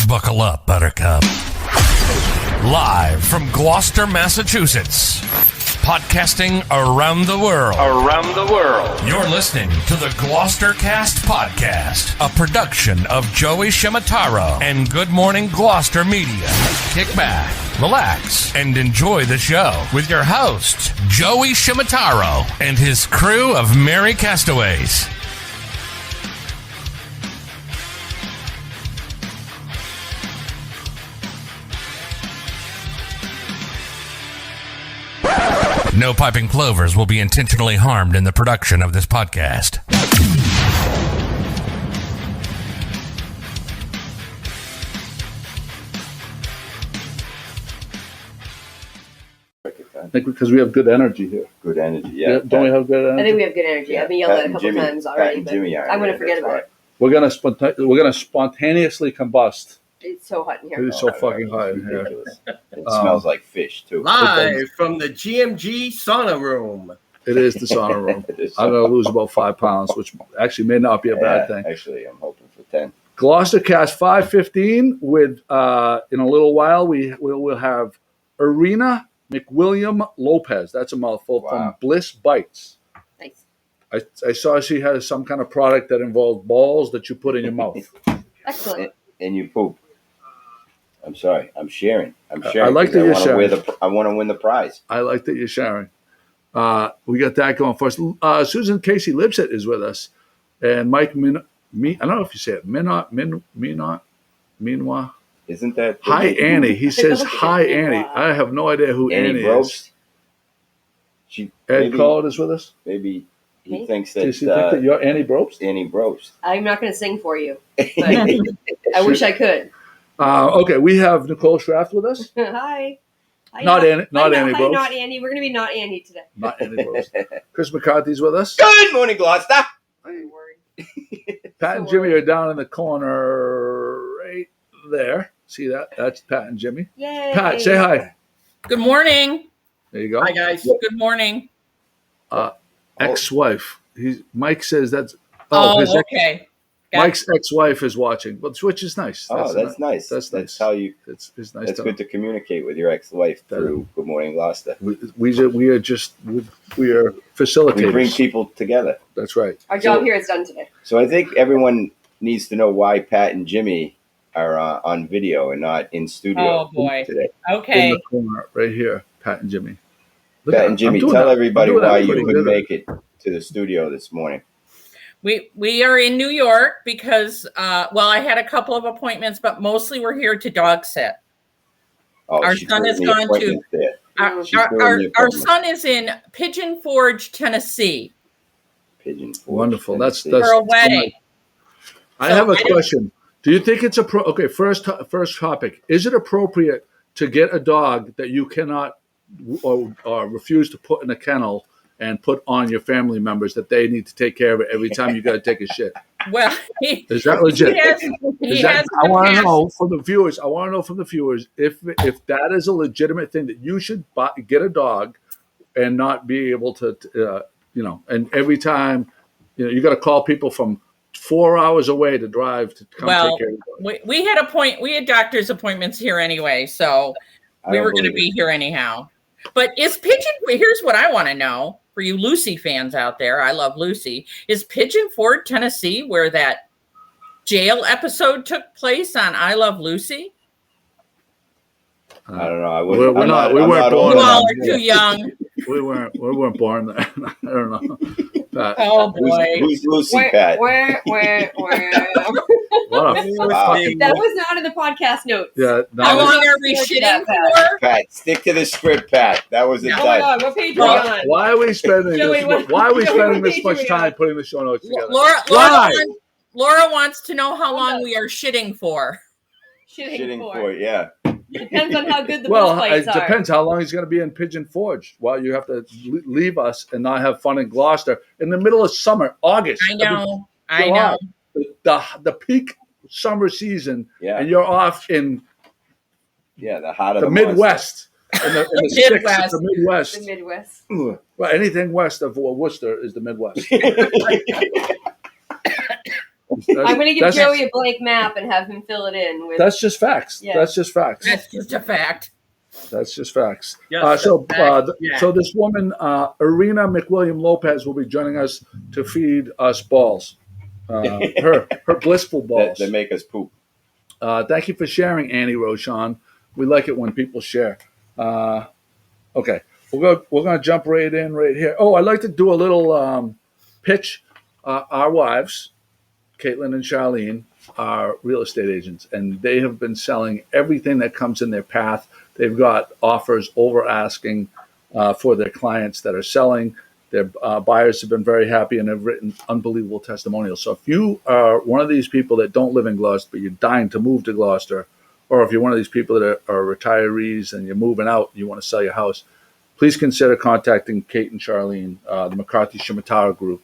Buckle up, Buttercup. Live from Gloucester, Massachusetts. Podcasting around the world. You're listening to the GloucesterCast podcast, a production of Joey Shimataro and Good Morning Gloucester Media. Kick back, relax, and enjoy the show with your host, Joey Shimataro, and his crew of merry castaways. No piping plovers will be intentionally harmed in the production of this podcast. I think because we have good energy here. Good energy, yeah. Don't we have good energy? I think we have good energy. Yeah. I've been yelled at a couple Jimmy, times already, Pat and but Jimmy are I'm going to here, forget that's about why. it. We're gonna spontaneously combust. It's so hot in It here. is so fucking hot in here. Ridiculous. It smells like fish, too. Live from the GMG sauna room. It is the sauna room. It is. I'm gonna lose about 5 pounds, which actually may not be a bad thing. Actually, I'm hoping for 10. GloucesterCast 515 with in a little while we'll have Erina McWilliam-Lopez. That's a mouthful. Wow. From Bliss Bites. Nice. I saw she has some kind of product that involved balls that you put in your mouth. Excellent. And you poop. I'm sorry. I'm sharing. I like that you're sharing. I want to win the prize. I like that you're sharing. We got that going for us. Susan Casey Lipset is with us, and Mike I don't know if you say it. Minot. Isn't that? Hi Annie. He says hi Annie. I have no idea who Annie is. Ed Called is with us. Maybe he Me? thinks Does that, he think that you're Annie Brobst? Annie Brobst. I'm not going to sing for you, but I wish I could. Okay, we have Nichole Schra with us. Hi. Hi, Not Annie Hi, Brobst. not Annie. We're going to be not Annie today. Not Annie Brobst. Chris McCarthy's with us. Good morning, Gloucester. Good word. Pat and Jimmy are down in the corner right there. See that? That's Pat and Jimmy. Yay. Pat, say hi. Good morning. There you go. Hi, guys. Good morning. Ex-wife. Mike says that's. Oh, his okay. Got Mike's ex-wife is watching, which is nice. Oh, that's nice. That's nice. How you. It's nice. That's good to communicate with your ex-wife through Good Morning Gloucester. We are facilitators. We bring people together. That's right. Our job here is done today. So I think everyone needs to know why Pat and Jimmy are on video and not in studio Oh, boy. today. In Okay. the corner right here, Pat and Jimmy. Look Pat at- and Jimmy, I'm doing tell that. everybody I'm doing that why you pretty couldn't good. make it to the studio this morning. We are in New York because, I had a couple of appointments, but mostly we're here to dog sit. Oh, Our she's son doing has the gone to- appointment there. She's doing the Our appointment. son is in Pigeon Forge, Tennessee Pigeon Forge, Wonderful. That's for a wedding. I So have a I don't- question. Do you think it's okay? First topic. Is it appropriate to get a dog that you cannot or refuse to put in a kennel and put on your family members that they need to take care of it every time you got to take a shit? Well, Is that legit? he has I want to know from the viewers. If that is a legitimate thing that you should get a dog and not be able to, and every time, you got to call people from 4 hours away to drive to come take care of the dog. we had doctor's appointments here anyway, so we were going to be here anyhow. But here's what I want to know for you Lucy fans out there. I love Lucy. Is Pigeon Forge, Tennessee, where that jail episode took place on I Love Lucy? I don't know. We weren't born You all are too young. We weren't born there. I don't know. Pat, Oh boy. Who's Lucy, Pat? what a Wow. fucking That was not in the podcast notes. yeah. How No, long are we shitting for? Pat, stick to the script, Pat. That was the Oh my time. God, what page are we on? why are we spending Joey, this what much page are time we on? putting the show notes together? Laura wants to know how long we are shitting for. Shitting for it, yeah. Depends on how good the Well, bull it fights are. depends how long he's going to be in Pigeon Forge. While you have to leave us and not have fun in Gloucester in the middle of summer, August. I know. The peak summer season, Yeah. and you're off in Yeah, the heart of the the monster. Midwest. In the sticks of Midwest. the Midwest. The Midwest. Well, anything west of Worcester is the Midwest. I'm going to give that's- Joey a blank map and have him fill it in with. That's just facts. Yeah. That's just facts. That's just a fact. That's just facts. Just So yeah. this woman, Erina McWilliam-Lopez, will be joining us to feed us balls. Her blissful balls. That make us poop. Thank you for sharing, Annie Roshan. We like it when people share. Okay, we're gonna jump right in right here. Oh, I'd like to do a little pitch. Our wives, Caitlin and Charlene, are real estate agents, and they have been selling everything that comes in their path. They've got offers over asking for their clients that are selling. Their buyers have been very happy and have written unbelievable testimonials. So if you are one of these people that don't live in Gloucester, but you're dying to move to Gloucester, or if you're one of these people that are retirees and you're moving out, you want to sell your house, please consider contacting Kate and Charlene, the McCarthy Shimatara Group,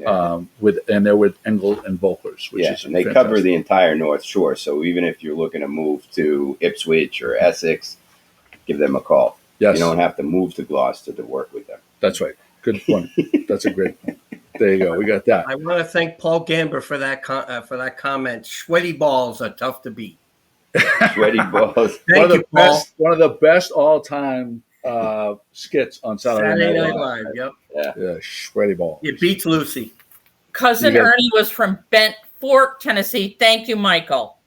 and they're with Engel and Volkers, which is and they fantastic. cover the entire North Shore. So even if you're looking to move to Ipswich or Essex, give them a call. Yes. You don't have to move to Gloucester to work with them. That's right. Good point. That's a great point. There you go. We got that. I want to thank Paul Gamber for that comment. Sweaty balls are tough to beat. Sweaty balls. Thank you, Paul. One of the best all-time skits on Saturday Night Live. Yep. Yeah, sweaty ball. It beats Lucy. Cousin Ernie was from Bent Fort, Tennessee. Thank you, Michael.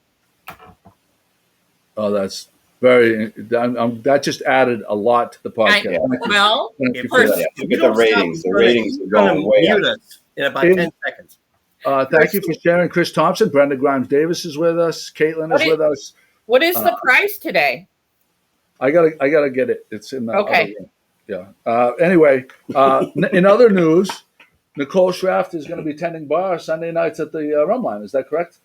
Oh, that's very. That just added a lot to the podcast. Thank you. Well, Thank you If for you- that. Look if at you the don't stop, ratings. The ratings are he's gonna going way mute up. us in about 10 seconds. Thank you for sharing, Chris Thompson. Brenda Grimes Davis is with us. Caitlin is with us. what is the price today? I gotta get it. It's in the Okay. other room. Yeah. Anyway, in other news, Nichole Schra is going to be tending bar Sunday nights at the Rum Line. Is that correct?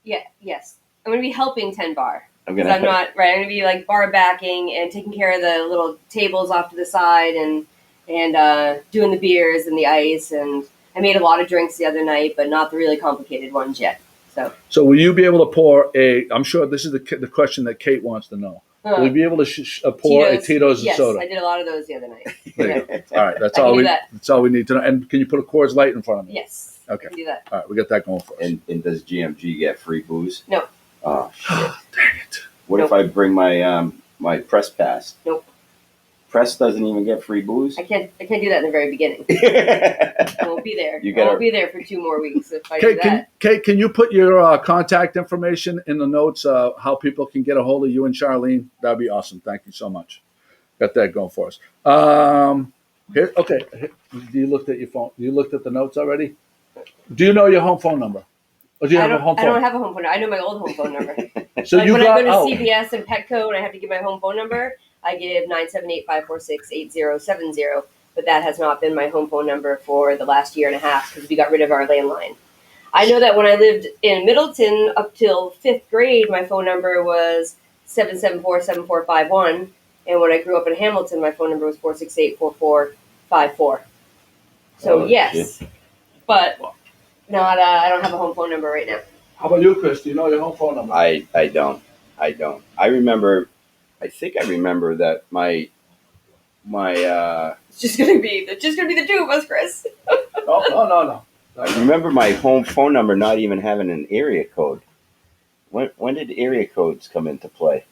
Yes. I'm going to be helping 10 bar. I'm Because gonna. I'm not, right, I'm going to be like bar backing and taking care of the little tables off to the side and doing the beers and the ice. And I made a lot of drinks the other night, but not the really complicated ones yet. So will you be able to pour I'm sure this is the question that Kate wants to know. Will you be able to pour a Tito's and yes, soda? I did a lot of those the other night. There you go. All right, that's I can all do that. that's all we need to know. And can you put a Coors Light in front of me? Yes. Okay. I can do that. All right, we got that going for us. And does GMG get free booze? No. Oh shit! Dang it. What if I bring my my press pass? Nope. Press doesn't even get free booze. I can't do that in the very beginning. I won't be there. I won't be there for 2 more weeks if I do that. Kate, can you put your contact information in the notes? How people can get a hold of you and Charlene? That'd be awesome. Thank you so much. Got that going for us. Here, okay. You looked at your phone. You looked at the notes already. Do you know your home phone number? Or do you have a home phone? I don't have a home phone number. I know my old home phone number. So like you when got I go to out. CVS and Petco and I have to give my home phone number, I give 978-546-8070. But that has not been my home phone number for the last year and a half because we got rid of our landline. I know that when I lived in Middleton up till 5th grade, my phone number was 774-7451. And when I grew up in Hamilton, my phone number was 468-4454. So yes, but not. I don't have a home phone number right now. How about you, Chris? Do you know your home phone number? I don't. I remember. I think I remember that my. It's just gonna be the 2 of us, Chris. No. I remember my home phone number not even having an area code. When did area codes come into play?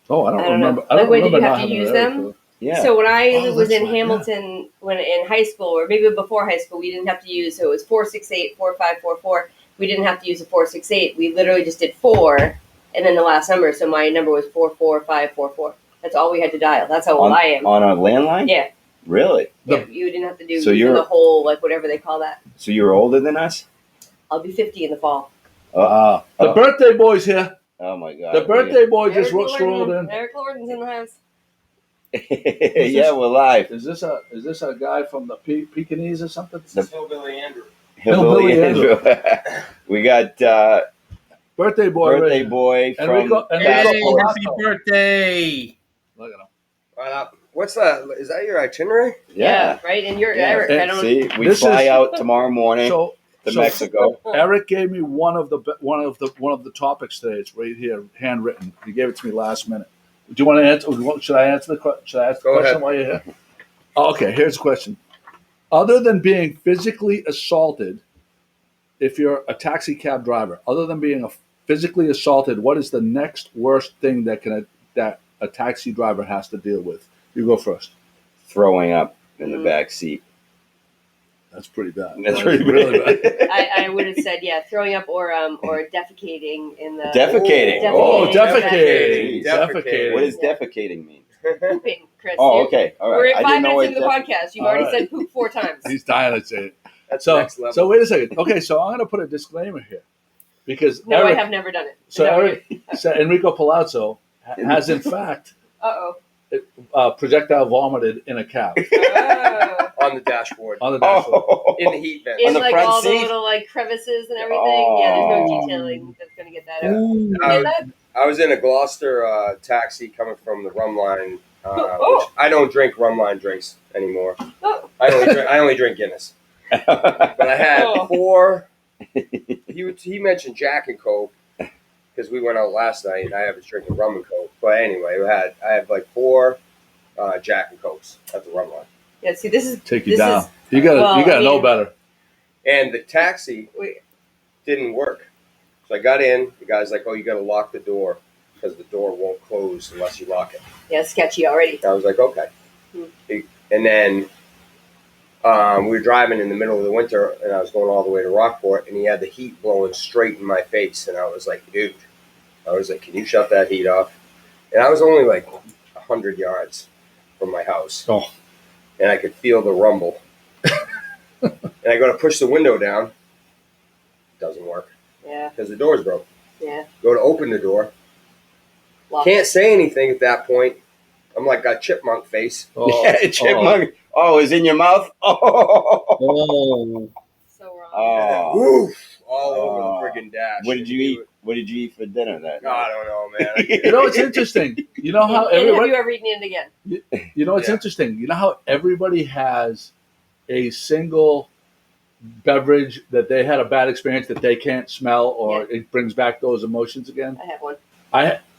Oh, I don't remember. Know. I don't Like, when remember did you not have to having use an area them? code. Yeah. So when I was that's in right, Hamilton, when in high school, or maybe before high school, we didn't have to use. So it was 468-4544. We didn't have to use the 468. We literally just did 4, and then the last number. So my number was 44544. That's all we had to dial. That's how old I am. On a landline? Yeah. Really? Yeah, you didn't have to do So you're- the whole, like, whatever they call that. So you're older than us? I'll be 50 in the fall. The birthday boy's here. Oh my God. The birthday boy just Eric strolled Lorden- in. Eric Lorden's in the house. Yeah, we're live. Is this a guy from the Pekingese or something? Hillbilly Andrew. Hillbilly Andrew. We got Birthday boy. birthday right boy from Enrico- Hey, Enrico happy Palazzo. birthday! Look at him. What's that? Is that your itinerary? Yeah. Right? And you're Yeah. Eric. I don't. See, we This fly is- out tomorrow morning So to Mexico. Eric gave me one of the topics today. It's right here, handwritten. He gave it to me last minute. Do you want to answer? Should I answer the question? Should I ask the Go question ahead. while you're here? Okay, here's the question. Other than being physically assaulted if you're a taxi cab driver, other than being physically assaulted, what is the next worst thing that a taxi driver has to deal with? You go first. Throwing up in the back seat. That's pretty bad. That's pretty really bad. I would have said throwing up or defecating in the Defecating. Defecating. What does defecating mean? Pooping, Chris. Oh, okay. All right. We're at I 5 didn't know minutes into the what podcast. You've All already right. said poop 4 times. He's dying to say it. That's So, next level. so wait a second. Okay, so I'm going to put a disclaimer here because No, Eric, I have never done it. so No, Enrico Palazzo has in fact projectile vomited in a cab Oh. On the dashboard. on the dashboard. Oh. In the heat vent. In On the like front all the seat? little like crevices and everything. Yeah, there's no Oh. detailing that's gonna get that Yeah. out. Ooh. Get that? I was in a Gloucester taxi coming from the rum line. Oh. Which I don't drink rum line drinks anymore. Oh. I only drink Guinness. But I had Oh. 4. He mentioned Jack and Coke because we went out last night and I was drinking rum and Coke. But anyway, I had like 4 Jack and Cokes at the rum line. Yeah, see, this is Take you this down. is- You got well, to I know mean- better. And the taxi wait, didn't work. So I got in. The guy's like, "Oh, you got to lock the door because the door won't close unless you lock it." yeah, sketchy already. I was like, "Okay." And then we were driving in the middle of the winter, and I was going all the way to Rockport, and he had the heat blowing straight in my face, and I was like, "Dude," I was like, "Can you shut that heat off?" And I was only like 100 yards from my house, and I could feel the rumble. And I go to push the window down, doesn't work Yeah, because the door's broke. yeah. Go to open the door, Lock. can't say anything at that point. I'm like got chipmunk face. Yeah, chipmunk. Oh, is in your mouth? Oh. So wrong. Oh. Woof, all over the friggin' dash. What did you eat? What did you eat for dinner that night? I don't know, man. You know what's interesting? You know how And have everybody. you ever eaten it again? You know what's Yeah. interesting? You know how everybody has a single beverage that they had a bad experience that they can't smell, or it brings back those emotions again. I have one.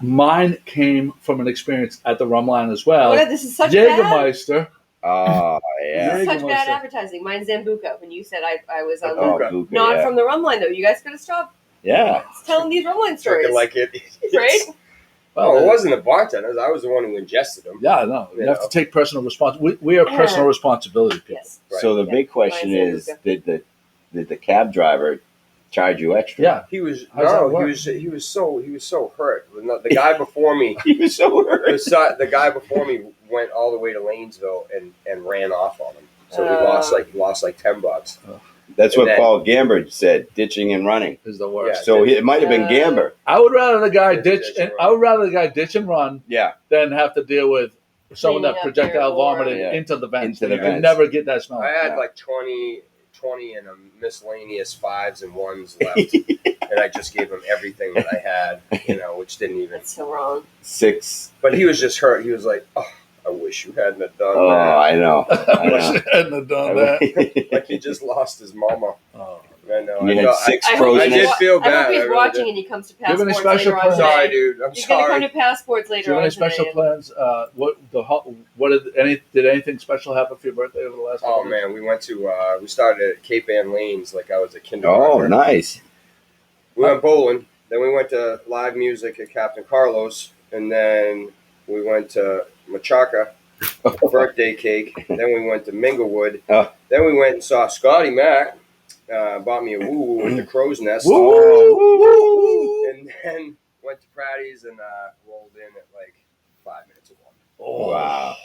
Mine came from an experience at the rum line as well. What? This is such bad. Jägermeister. Oh, This yeah. is such Jägermeister. bad advertising. Mine's Zambuca. When you said I was on Oh, the Buka, not yeah. from the rum line though. You guys gotta stop Yeah. telling these rum line stories, Drinking like it. right? Oh, it wasn't the bartenders. I was the one who ingested them. Yeah, no. You You have know. to take personal responsibility. We are personal responsibility people. Yes. Right. So the Yeah. big question Mine's is, Zambuca. did the cab driver charge you extra? Yeah. He was How does that no. work? He was so hurt. The guy before me. He was so hurt. The guy before me went all the way to Lanesville and ran off on him. So he lost like $10. That's what And then- Paul Gamber said, ditching and running. Is the worst. So it might have been Gamber. I would rather the guy Ditch ditch. and run. I would rather the guy ditch and run Yeah. than have to deal with someone Cleaning that up projectile there or- vomited Yeah. into the vents. Into the You can vents. never get that smell. I had Yeah. like 20 and a miscellaneous 5s and 1s left, and I just gave him everything that I had, which didn't even. That's so wrong. 6. But he was just hurt. He was like, "Oh, I wish you hadn't have done Oh, that." I know. I wish I hadn't have done that. Like he just lost his mama. Oh. I know. You I had felt- 6 I hope frozen. I did he's feel I bad. hope he's I really watching did. and he comes to you have any passports special later on plans? Sorry, today. dude. I'm He's gonna come sorry. to passports Do you later have on any special today. plans? Did anything special happen for your birthday over the last? Oh couple of man, we went to we started at Cape Ann Lanes like I was a kindergartner. Oh, nice. We went bowling, then we went to live music at Captain Carlos, and then we went to Machaca, birthday cake. Then we went to Minglewood. Oh. Then we went and saw Scotty Mac. Bought me a woo-woo at the Crow's Nest. Woo! And then went to Pratty's and rolled in at like 5 minutes of one. Oh. Wow.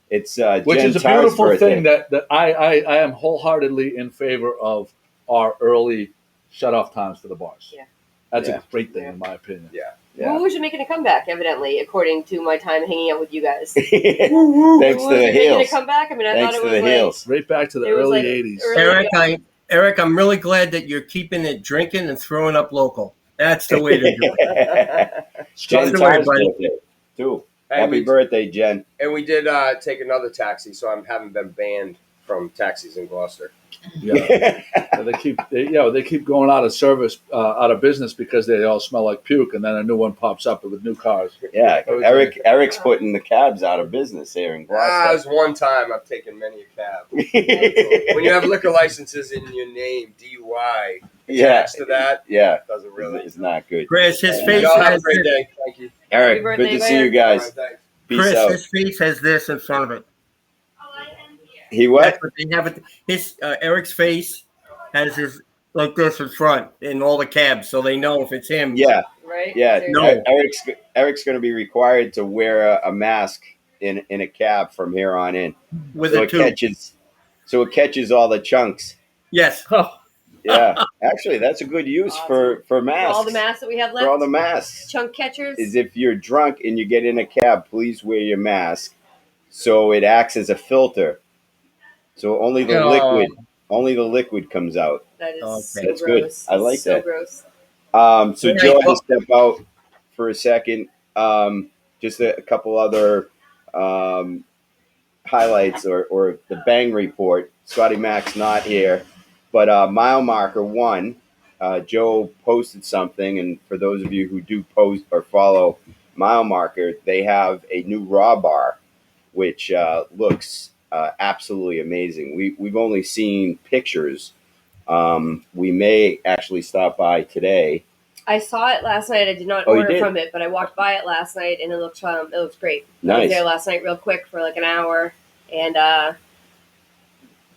It's Which Jen is a Tarr's beautiful birthday. thing that I am wholeheartedly in favor of our early shut-off times for the bars. Yeah. That's Yeah. a great thing in my opinion. Yeah. Yeah. Woo should making a comeback, evidently, according to my time hanging out with you guys. Thanks Woo to the making a heels. comeback. I mean, I Thanks thought to it the was like heels. Right back to the It was early like 80s. early- Eric, I'm really glad that you're keeping it drinking and throwing up local. That's the way to do it. Jen That's the way, Tarr's buddy. birthday, too. And Happy we, birthday, Jen. and we did take another taxi, so I haven't been banned from taxis in Gloucester. Yeah, they keep going out of business because they all smell like puke, and then a new one pops up with new cars. Yeah, Eric's putting the cabs out of business here in Gloucester. That was one time. I've taken many a cab. When you have liquor licenses in your name, DUI, attached to that, doesn't really. It's not good. Chris, his face Y'all have a has great day. Thank you. Eric, Happy good to birthday, see you guys. All right, thanks. Peace Chris, out. his face has this in front of it. He what? That's what they have it. His Eric's face has his like this in front in all the cabs, so they know if it's him. Yeah, Right? yeah. No. Eric's going to be required to wear a mask in a cab from here on in, With so a it tube. catches all the chunks. Yes. Yeah, actually, that's a good use for masks. For all the masks that we have left. For all the masks. Chunk catchers. Is if you're drunk and you get in a cab, please wear your mask, so it acts as a filter. So only the liquid comes out. That is Okay. so That's good. gross. I like so that. gross. So Right. Joe, I'll step out for a second. Just a couple other highlights or the bang report. Scotty Mac's not here, but mile marker 1. Joe posted something, and for those of you who do post or follow mile marker, they have a new raw bar, which looks absolutely amazing. We've only seen pictures. We may actually stop by today. I saw it last night. I did not Oh, you order did? from it, but I walked by it last night, and it looks great. I Nice. was there last night real quick for like an hour, and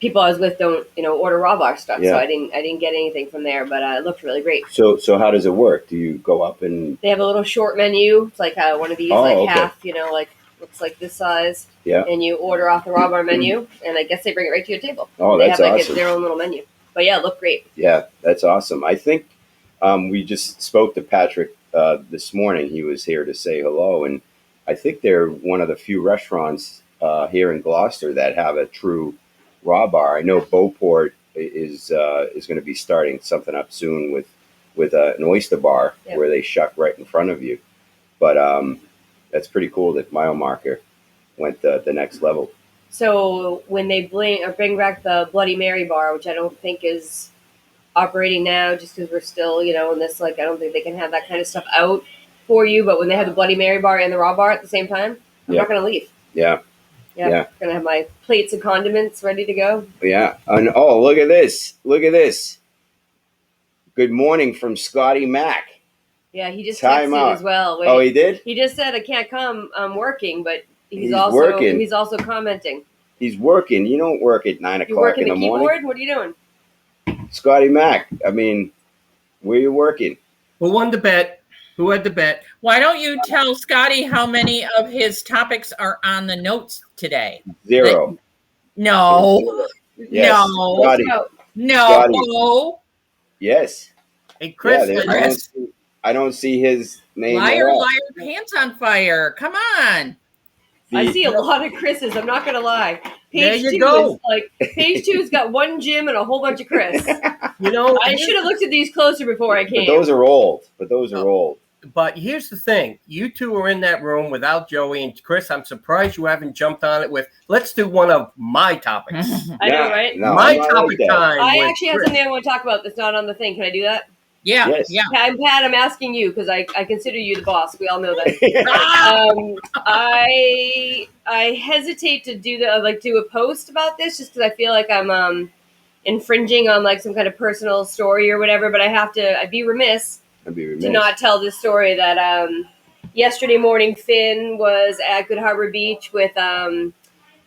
people I was with don't order raw bar stuff, Yeah. so I didn't get anything from there, but it looked really great. So how does it work? Do you go up and They have a little short menu. It's like one of these, okay. half, like looks like this size. Yeah. And you order off the raw bar menu, and I guess they bring it right to your table. Oh, They that's have awesome. their own little menu. But yeah, it looked great. Yeah, that's awesome. I think we just spoke to Patrick this morning. He was here to say hello, and I think they're one of the few restaurants here in Gloucester that have a true raw bar. I know Beauport is going to be starting something up soon with an oyster bar where they shuck right in front of you. But that's pretty cool that mile marker went the next level. So when they bring back the Bloody Mary bar, which I don't think is operating now, just because we're still, in this, I don't think they can have that kind of stuff out for you. But when they have the Bloody Mary bar and the raw bar at the same time, I'm not going to leave. Yeah. I'm going to have my plates and condiments ready to go. Yeah. And look at this. Look at this. Good morning from Scotty Mac. Yeah, he just Time texted out. as well. Wait, Oh, he did? He just said, I can't come. I'm working, but he's working. He's also commenting. He's working. You don't work at 9 You o'clock working in the the keyboard? morning. What are you doing? Scotty Mac. I mean, where you working? Who won the bet? Who had the bet? Why don't you tell Scotty how many of his topics are on the notes today? 0. No. Yes. No. Scotty. No. Yes. Hey, Chris. Yeah, I don't see his name. Liar, at all. liar, pants on fire. Come on. I see a lot of Chris's. I'm not gonna lie. There Page you 2 go. is page 2's got one Jim and a whole bunch of Chris. You I should have looked at these closer before I But came. those are old. But here's the thing. You two are in that room without Joey and Chris. I'm surprised you haven't jumped on it with, let's do one of my topics. I know, right? No, My I'm not topic like that. time. I with actually have Chris. something I want to talk about that's not on the thing. Can I do that? Yeah. Yes. Yeah. Pat, I'm asking you because I consider you the boss. We all know that. I hesitate to do do a post about this just because I feel like I'm infringing on some kind of personal story or whatever. But I'd be remiss to not tell this story that yesterday morning Finn was at Good Harbor Beach with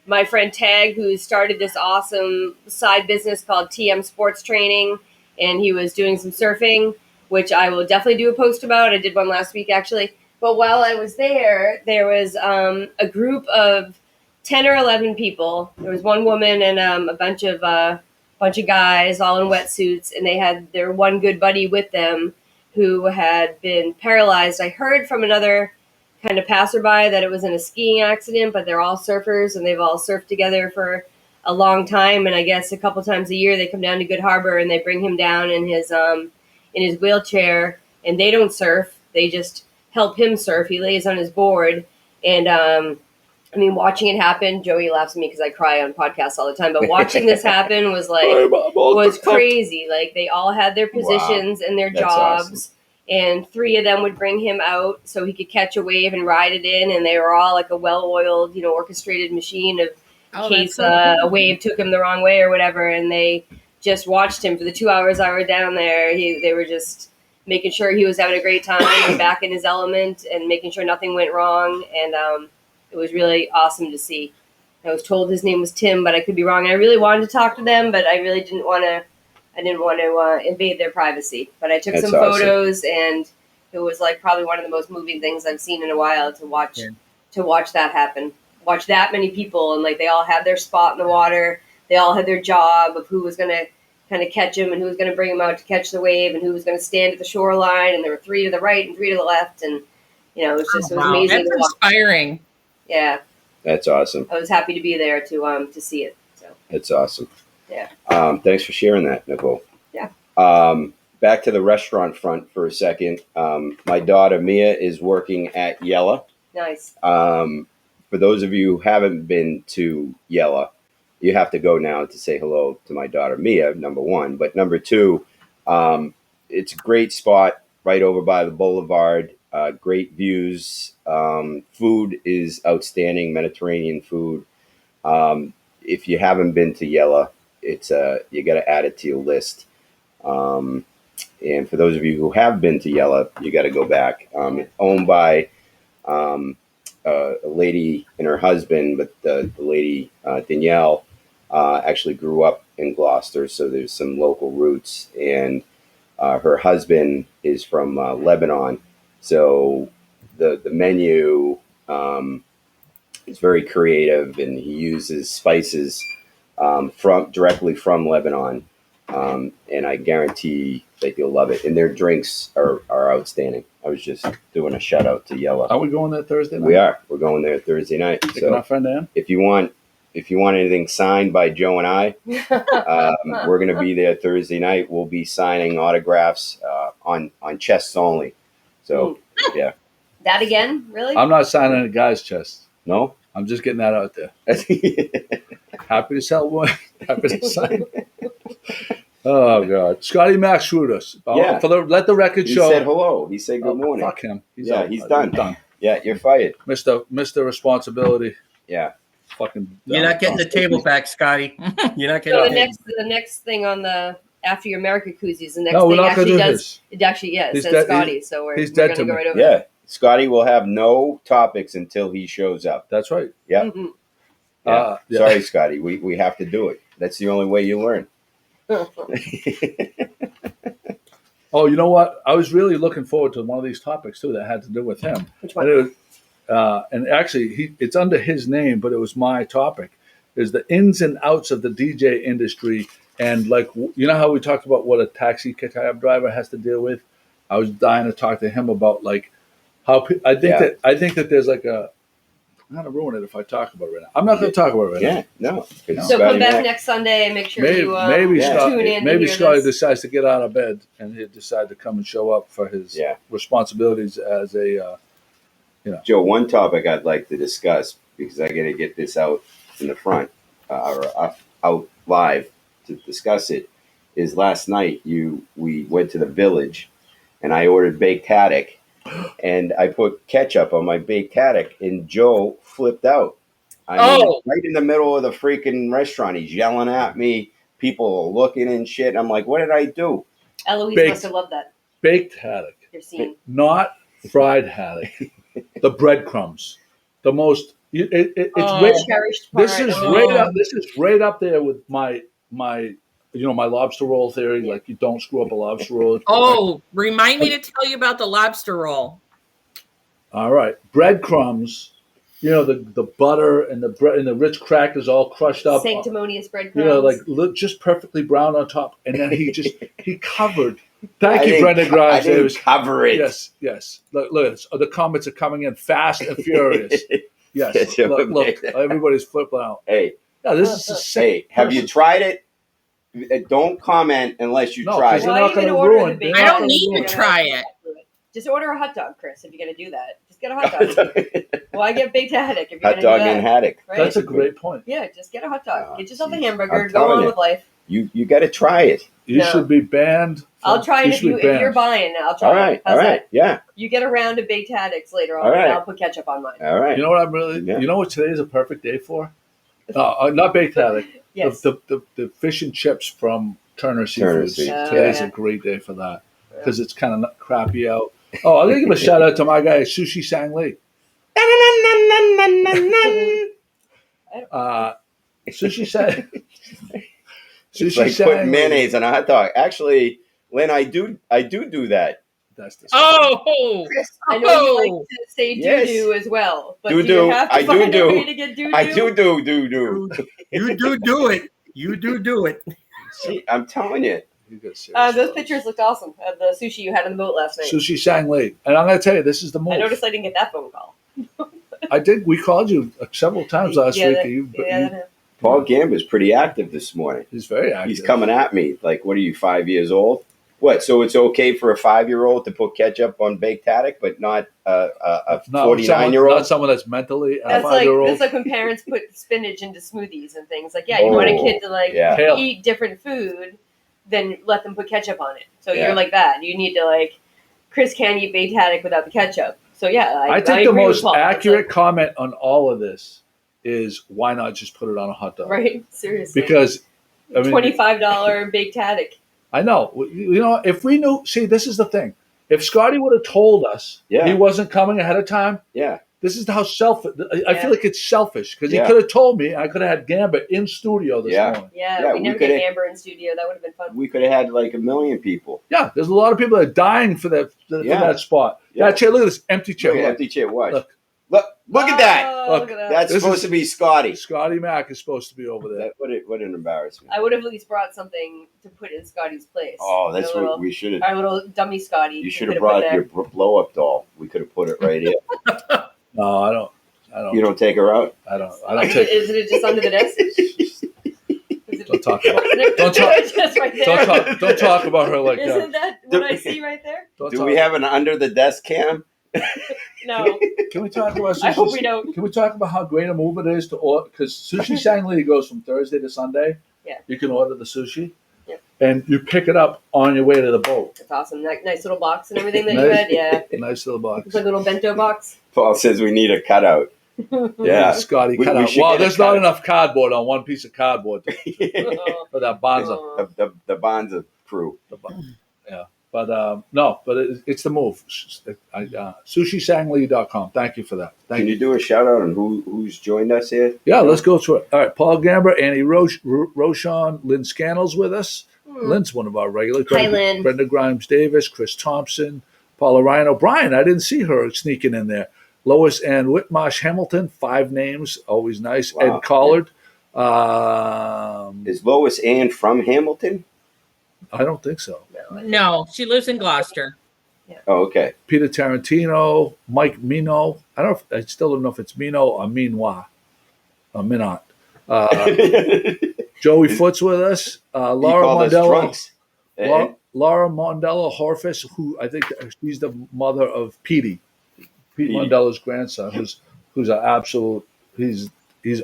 my friend Tag, who started this awesome side business called TM Sports Training, and he was doing some surfing, which I will definitely do a post about. I did one last week, actually. But while I was there was a group of 10 or 11 people. There was one woman and a bunch of guys, all in wetsuits, and they had their one good buddy with them who had been paralyzed. I heard from another kind of passerby that it was in a skiing accident, but they're all surfers and they've all surfed together for a long time. And I guess a couple times a year they come down to Good Harbor and they bring him down in his wheelchair, and they don't surf. They just help him surf. He lays on his board, and I mean, watching it happen, Joey laughs at me because I cry on podcasts all the time, but watching this happen was crazy. Like, they all had their positions and their jobs, awesome. And 3 of them would bring him out so he could catch a wave and ride it in, and they were all like a well-oiled, orchestrated machine of in case a wave took him the wrong way or whatever, and they just watched him for the 2 hours I were down there. They were just making sure he was having a great time and back in his element and making sure nothing went wrong, and it was really awesome to see. I was told his name was Tim, but I could be wrong. I really wanted to talk to them, but I really didn't want to. I didn't want to invade their privacy. But I took some photos, and it was like probably one of the most moving things I've seen in a while to watch that happen. Watch that many people, and like they all had their spot in the water. They all had their job of who was going to kind of catch him and who was going to bring him out to catch the wave and who was going to stand at the shoreline. And there were 3 to the right and 3 to the left, and it was amazing. That's inspiring. Yeah, that's awesome. I was happy to be there to see it. So that's awesome. Yeah. Thanks for sharing that, Nichole. Yeah. Back to the restaurant front for a second. My daughter Mia is working at Yella. Nice. For those of you who haven't been to Yella, you have to go now to say hello to my daughter Mia. Number 1, but number 2, it's a great spot right over by the boulevard. Great views. Food is outstanding, Mediterranean food. If you haven't been to Yella, it's you got to add it to your list. And for those of you who have been to Yella, you got to go back. It's owned by a lady and her husband, but the lady Danielle actually grew up in Gloucester, so there's some local roots. And her husband is from Lebanon. So the menu is very creative, and he uses spices directly from Lebanon, and I guarantee that you'll love it. And their drinks are outstanding. I was just doing a shout out to Yella. Are we going there Thursday night? We are. We're going there Thursday night. Taking our friend in? If you want anything signed by Joe and I, we're going to be there Thursday night. We'll be signing autographs on chests only. So, yeah. That again? Really? I'm not signing a guy's chest. No? I'm just getting that out there. Happy to sell one. Happy to sign. Oh, God. Scotty Mac screwed us. Yeah. Let the record show. He said hello. He said good morning. Fuck him. He's done. Yeah, you're fired. Mr. Responsibility. Yeah. Fucking. You're not getting the table back, Scotty. You're not getting the next thing on the after your America koozies, the next no, thing we're not actually do does. this. It actually, it says Scotty, so we're going to go right over. Yeah, Scotty will have no topics until he shows up. That's right. Yeah. Mm-hmm. Yeah. Sorry, Scotty. We have to do it. That's the only way you learn. Oh, you know what? I was really looking forward to one of these topics too that had to do with him. Which one? And actually, it's under his name, but it was my topic. Is the ins and outs of the DJ industry, and like how we talked about what a taxi cab driver has to deal with. I was dying to talk to him about like how I think that there's like a. I'm going to ruin it if I talk about it right now. I'm not going to talk about it right now. No. So come back next Sunday and make sure you tune in. Maybe Scotty decides to get out of bed and he'll decide to come and show up for his responsibilities as a, Joe, one topic I'd like to discuss, because I got to get this out in the front or out live to discuss it, is last night we went to the Village and I ordered baked haddock. And I put ketchup on my baked haddock, and Joe flipped out. I mean, right in the middle of the freaking restaurant, he's yelling at me. People are looking and shit. I'm like, what did I do? Eloise must have loved that. Baked haddock. You're seeing. Not fried haddock. The breadcrumbs. The most. Cherished part. This is right up there with my my lobster roll theory. Like, you don't screw up a lobster roll. Remind me to tell you about the lobster roll. All right. Breadcrumbs, the butter and the bread and the rich crackers all crushed up. Sanctimonious breadcrumbs. Just perfectly brown on top. And then he covered. Thank you, Brendan Grimes. I didn't cover it. Yes. Look, the comments are coming in fast and furious. Yes. Look, everybody's flipping out. Hey. Yeah, this is sick. Hey, have you tried it? Don't comment unless you try it. You're not going to ruin. I don't need to try it. Just order a hot dog, Chris, if you're going to do that. Just get a hot dog. Why get baked haddock if you're Hot gonna dog do that? and haddock. Right? That's a great point. Yeah, just get a hot dog. Get yourself a geez. hamburger. I'm Go telling on you. with life. You got to try it. You No. should be banned. I'll try it if you're buying. I'll try All right. it. How's All right. that? Yeah. You get a round of baked haddocks later on, All right. and I'll put ketchup on mine. All right. You know what I'm really? Yeah. You know what today is a perfect day for? Not baked haddock. Yes. The fish and chips from Turner Seafoods. Seafood. Today's Yeah. a great day for that because it's kind of crappy out. Oh, I'm gonna give a shout out to my guy Sushi Sang Lee. Sushi Sang. It's like putting mayonnaise on a hot dog. Actually, Lynn, I do that. That's the Oh, I know you like to say Yes. doo-doo as well, but Doo-doo. do you have to I find do-doo. a way to get doo-doo? I do. You do it. You do it. See, I'm telling you. You get serious. Those pictures looked awesome of the sushi you had on the boat last night. Sushi Sang Lee, and I'm gonna tell you, this is the move. I noticed I didn't get that phone call. I did. We called you several times last week. Paul Gamba's pretty active this morning. He's very active. He's coming at me like, what are you, 5 years old? What? So it's okay for a 5-year-old to put ketchup on baked haddock, but not a 49-year-old? Not someone that's mentally a That's 5-year-old. that's like when parents put spinach into smoothies and things. Like, you want a kid to yeah. eat different food, then let them put ketchup on it. So Yeah. you're like that. You need to Chris can't eat baked haddock without the ketchup. So yeah, I think the agree with most Paul. It's accurate comment on all of this is why not just put it on a hot dog? right? Seriously, Because I mean, $25 baked haddock. I know. You know, if we knew, see, this is the thing. If Scotty would have told us he wasn't coming ahead of time, Yeah. this is how selfish. I feel like it's selfish because Yeah. he could have told me. I could have had Gamba in studio this morning. Yeah, Yeah, we we never coulda- get Amber in studio. That would have been fun. We could have had like 1 million people. Yeah, there's a lot of people that are dying for that for Yeah. that spot. Yeah. That chair, look at this empty chair. Look at Look. empty chair. Watch. Look. Look at that. Oh, Look, look at that. That's This supposed is- to be Scotty. Scotty Mac is supposed to be over there. What an embarrassment. I would have at least brought something to put in Scotty's place. Oh, that's a little, what we should have. our little dummy Scotty. You we should have could put brought there. your blow up doll. We could have put it right here. No, I don't. You don't take her out? I don't take. Isn't it just under the desk? Don't talk about. Don't talk. Just right there. Don't talk about her like that. Isn't that what I see right there? Don't Do talk. we have an under the desk cam? No. Can we talk about? Sushi? I hope we don't. Can we talk about how great a move it is to order? Because Sushi Sang Lee goes from Thursday to Sunday. Yeah. You can order the sushi. Yeah. And you pick it up on your way to the boat. It's awesome. That nice little box and everything that you Nice. had. Yeah. Nice little box. It's like a little bento box. Paul says we need a cutout. Yeah. Scotty We- cut we out. should Well, get a there's not cutout. enough cardboard on one piece of cardboard Oh. for that bonza. Oh. the Bonza crew. Yeah. But no, but it's the move. SushiSangLee.com. Thank you for that. Thank Can you. you do a shout out on who's joined us here? Yeah, let's go through it. All right, Paul Gamba, Annie Rochon, Lynn Scannell's with us. Lynn's one of our regulars. Hi, Lynn. Brenda Grimes Davis, Chris Thompson, Paula Ryan O'Brien. I didn't see her sneaking in there. Lois Ann Whitmarsh Hamilton, 5 names, always nice. Wow. Ed Collard. Is Lois Ann from Hamilton? I don't think so. no, she lives in Gloucester. Oh, okay. Peter Tarantino, Mike Mino. I still don't know if it's Mino or Minois. Minot. Joey Foot's with us. Laura called us Mondello. drunks. Laura Mondello Horfus, who I think she's the mother of Pete Mondello's grandson, who's an absolute. He's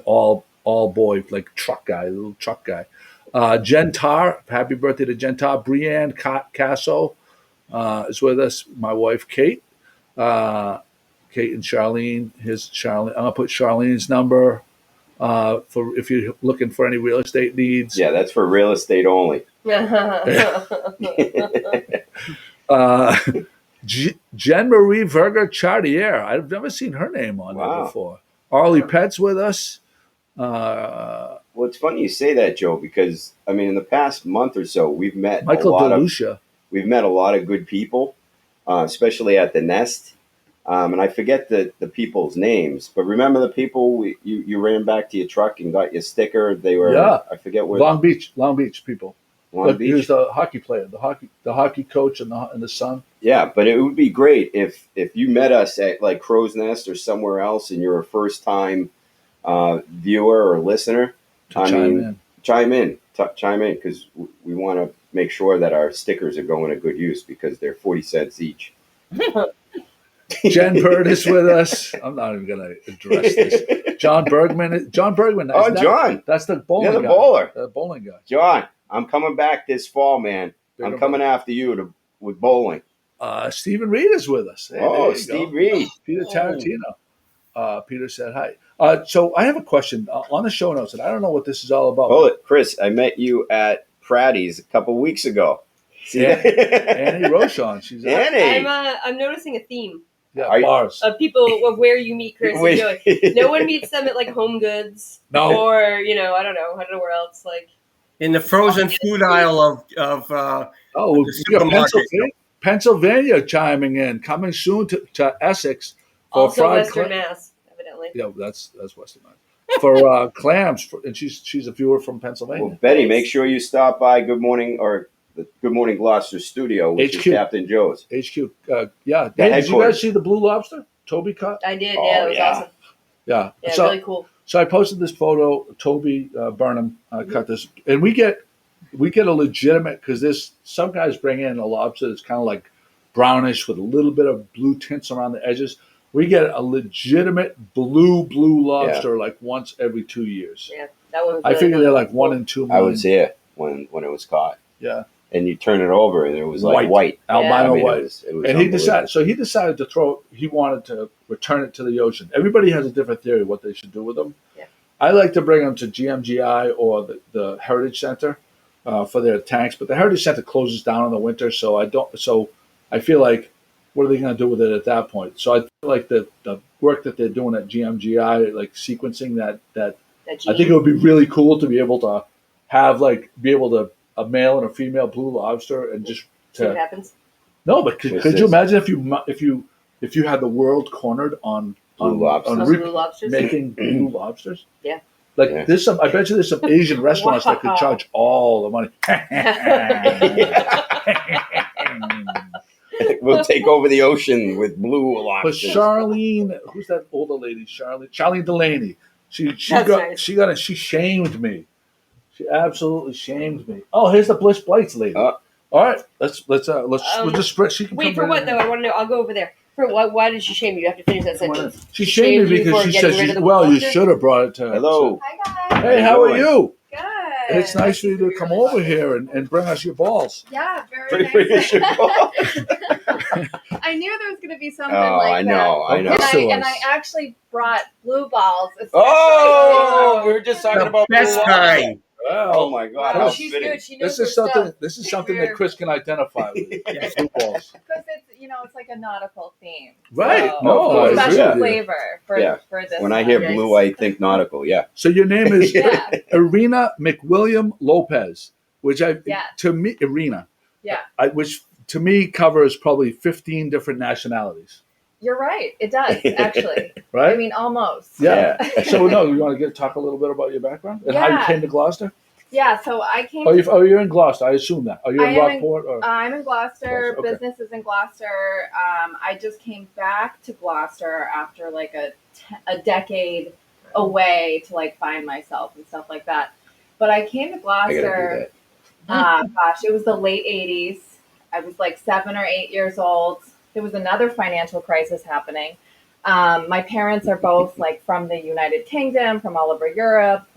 all boy, like truck guy, little truck guy. Jen Tar, happy birthday to Jen Tar. Brianne Casso is with us. My wife Kate, Kate and Charlene. I'm gonna put Charlene's number for if you're looking for any real estate needs. Yeah, that's for real estate only. Jen Marie Verger Chartier. I've never seen her name on there Wow. before. Arlie Pet's with us. Well, it's funny you say that, Joe, because I mean, in the past month or so, we've met Michael a lot DeLucia. we've met a lot of good people, especially at the Nest. And I forget the people's names, but remember the people you ran back to your truck and got your sticker. They were I forget where Long Beach people. Long He Beach. was the hockey player, the hockey coach, and the son. Yeah, but it would be great if you met us at like Crow's Nest or somewhere else, and you're a first time viewer or listener. Chime in because we want to make sure that our stickers are going to good use because they're 40 cents each. Jen Bird is with us. I'm not even going to address this. John Bergman. Oh, John. That's the bowling the guy. bowler. The bowling guy. John, I'm coming back this fall, man. Bigger I'm coming after you with bowling. Stephen Reed is with us. Hey, Oh, Steve Reed. Peter Tarantino. Peter said hi. So I have a question on the show notes, and I don't know what this is all about. Hold it, Chris. I met you at Pratty's a couple weeks ago. See that? Annie Rochon. She's Annie. I'm noticing a theme bars. of people of where you meet Chris and Joey. No one meets them at like Home Goods. No. Or I don't know where else. Like in the frozen food aisle of we got Pennsylvania chiming in, coming soon to Essex for also fried Western Mass, evidently. Yeah, that's Western Mass. For clams, and she's a viewer from Pennsylvania. Well, Betty, make sure you stop by Good Morning Gloucester studio, which HQ. is Captain Joe's. HQ. Yeah. Hey, did you guys see the Blue Lobster Toby caught? I did. Yeah, it was awesome. Yeah. Yeah, So, really cool. So I posted this photo. Toby Burnham cut this, and we get a legitimate, because some guys bring in a lobster that's kind of like brownish with a little bit of blue tints around the edges. We get a legitimate blue lobster like once every 2 years. Yeah, that one. I figure they're like 1 in 2 million. I was here when it was caught. Yeah. And you turn it over, and it was like white. Albino white. It was and he decided he wanted to return it to the ocean. Everybody has a different theory of what they should do with them. Yeah. I like to bring them to GMGI or the Heritage Center for their tanks, but the Heritage Center closes down in the winter, so I feel like, what are they going to do with it at that point? So I feel like the work that they're doing at GMGI, like sequencing that I think it would be really cool to be able to have a male and a female blue lobster and just see what happens. No, but could you imagine if you had the world cornered on blue lobsters? Making blue lobsters? Yeah. There's some. I bet you there's some Asian restaurants that could charge all the money. We'll take over the ocean with blue lobsters. But Charlene, who's that older lady? Charlene Delaney. She shamed me. She absolutely shamed me. Oh, here's the Bliss Blights lady. All right, let's just spread. She can wait for what though? I want to know. I'll go over there. For what? Why did she shame you? You have to finish that sentence. She shamed me because she said, you should have brought it to her. Hello. Hi guys. Hey, how are you? Good. It's nice for you to come over here and bring us your balls. Yeah, very nice. I knew there was going to be something like that. I know. And I actually brought blue balls. Oh, we were just talking about best kind. Oh my God! How she's fitting. good. She knows This is something that Chris can identify with. Blue balls. Because it's like a nautical theme. Right. So No, I special agree. flavor for this. When I hear blue, I think nautical. Yeah. So your name is Yeah. Erina McWilliam-Lopez, which Erina. Yeah. Which to me covers probably 15 different nationalities. You're right. It does, actually. Right? I mean, almost. Yeah. So you want to talk a little bit about your background and how you came to Gloucester? Yeah, so I came. You're in Gloucester. I assume that. Are you in Rockport? I'm in Gloucester. Okay. Business is in Gloucester. I just came back to Gloucester after like a decade away to find myself and stuff like that. But I came to Gloucester. It was the late 80s. I was 7 or 8 years old. There was another financial crisis happening. My parents are both from the United Kingdom, from all over Europe.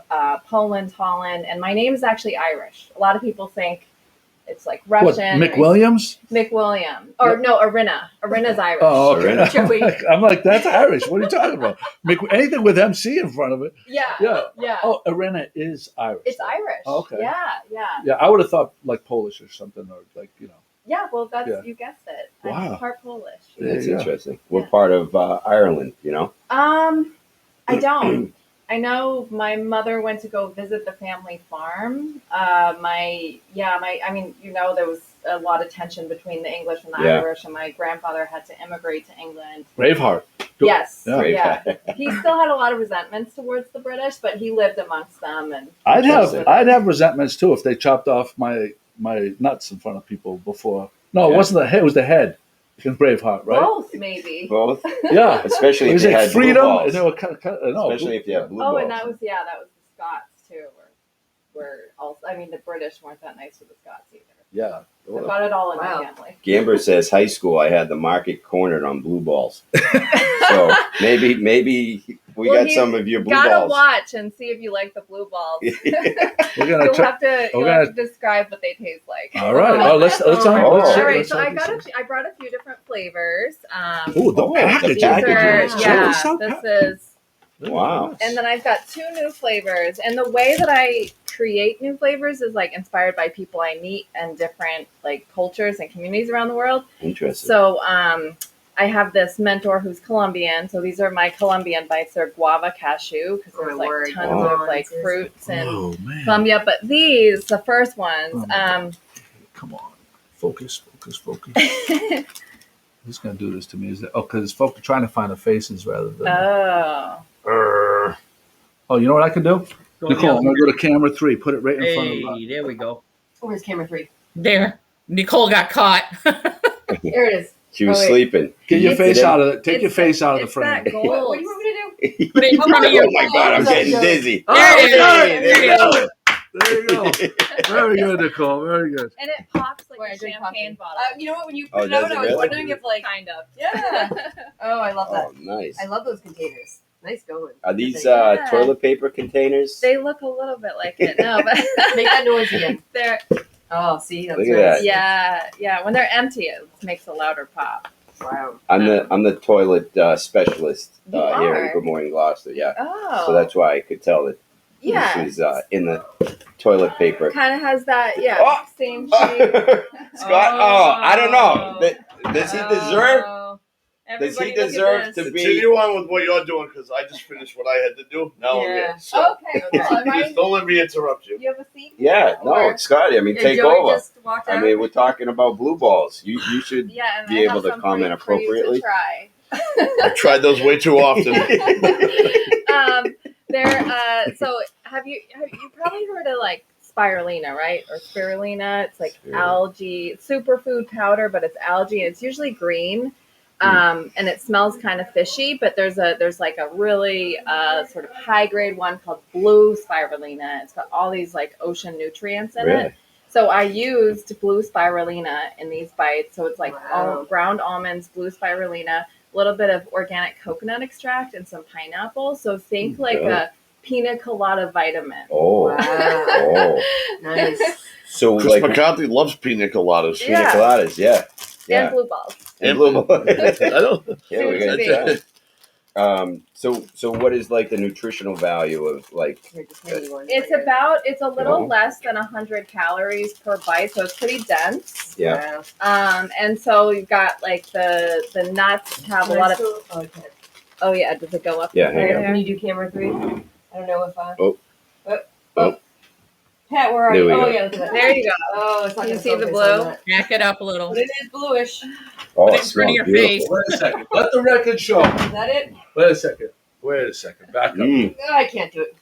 Poland, Holland, and my name is actually Irish. A lot of people think it's Russian. What, McWilliams? McWilliam. Or no, Erina. Erina's Irish. Oh, okay. Joey. I'm like, that's Irish. What are you talking about? Anything with MC in front of it. Yeah. Oh, Erina is Irish. It's Irish. Oh, okay. Yeah. I would have thought Polish or something, or Yeah, well, you guessed it. Wow. I'm part Polish. That's interesting. We're part of Ireland, I don't. I know my mother went to go visit the family farm. There was a lot of tension between the English and the Irish, and my grandfather had to immigrate to England. Braveheart. Yes. Yeah. He still had a lot of resentments towards the British, but he lived amongst them. And I'd have resentments too if they chopped off my nuts in front of people before. No, it wasn't the head. It was the head. In Braveheart, right? Both, maybe. Both. Yeah. Especially if they had freedom. blue balls. And they were Especially if you have blue balls. And that was the Scots too. Were also. I mean, the British weren't that nice with the Scots either. Yeah. I got it all in Wow. my family. Gamber says high school. I had the market cornered on blue balls. So maybe we Well, got some of your blue gotta balls. watch and see if you like the blue balls. gonna You'll try- have to we're gonna- describe what they taste like. All right. Oh, let's Oh. let's All right, let's so try I brought a few different flavors. Ooh, the Oh, packaging. the packaging is Yeah, cool. this is. Wow. And then I've got 2 new flavors. And the way that I create new flavors is like inspired by people I meet and different like cultures and communities around the world. Interesting. So I have this mentor who's Colombian. So these are my Colombian bites. They're guava cashew because Oh, there's my like word. tons Wow. of like fruits and Oh man. Colombia. But these, the first ones, Come on. Focus. Who's gonna do this to me? Is that because folks are trying to find the faces rather than Oh, you know what I can do? Go Nicole, I'm the gonna go to camera 3, put it right in front of Hey, there we go. Where's camera 3? There. Nichole got caught. There it is. She was Oh, wait. sleeping. Get your It's- face out of it. Take it's your face out of the it's frame. that What gold. do you want me to do? Put it in front of your Oh my God, I'm getting dizzy. There it is. Hey, there you go. There you go. Very good, Nicole. Very good. And it pops like Wait, I a drink champagne coffee. bottle. You know what? When you Oh, put it out, does it I was really? wondering if like, Kind of. yeah. Oh, I love that. Oh, nice. I love those containers. Nice going. Are these Yeah. toilet paper containers? They look a little bit like it. No, but Make that noise again. they're Oh, see, that's Look at nice. that. yeah. When they're empty, it makes a louder pop. Wow. I'm the toilet specialist You here are? in Good Morning Gloucester. Yeah. Oh, So that's why I could tell that yeah. this was in the toilet paper. Kind of has that Oh! same shape. Scott, I don't know. Does he deserve? Oh. Does he Everybody look at deserve this. to be? Continue on with what you're doing because I just finished what I had to do. Now I'm Yeah. here. So Okay, cool. Am I- just don't let me interrupt you. you have a seat? Yeah, no, Or- Scotty. I mean, Yeah, take Joey over. just walked out. I mean, we're talking about blue balls. You should. Yeah, and Be I have able to some comment for you to appropriately. try. I tried those way too often. So have you probably heard of like spirulina, right? Or spirulina? It's like Spirulina. algae, superfood powder, but it's algae. It's usually green. And it smells kind of fishy, but there's like a really sort of high grade one called blue spirulina. It's got all these like ocean nutrients in Really? it. So I used blue spirulina in these bites. So it's like Wow. all ground almonds, blue spirulina, a little bit of organic coconut extract, and some pineapple. So think like Really? a pina colada vitamin. Oh. Wow. Oh. Nice. So Chris like McCarthy loves pina coladas. Yeah. pina coladas, yeah. And Yeah. blue balls. And blue balls. I don't. Yeah, we Soon to gotta try. So what is like the nutritional value of like? Here, just hand me one. It's a little Wow. less than 100 calories per bite, so it's pretty dense. Yeah. Wow. And so you've got like the nuts have a lot of. Oh, okay. Oh yeah, does it go up? Yeah, right hang on. there? Can you do camera 3? I don't know if Oh. Pat, where are There you? we Oh go. yeah, look at that. There you go. Oh, it's not You gonna see the focus blue? on that. Back it up a little. But it is bluish. Oh, Put it it in front smells of your beautiful. face. Wait a second. Let the record show. Is that it? Wait a second. Back up. Mm. Oh, I can't do it.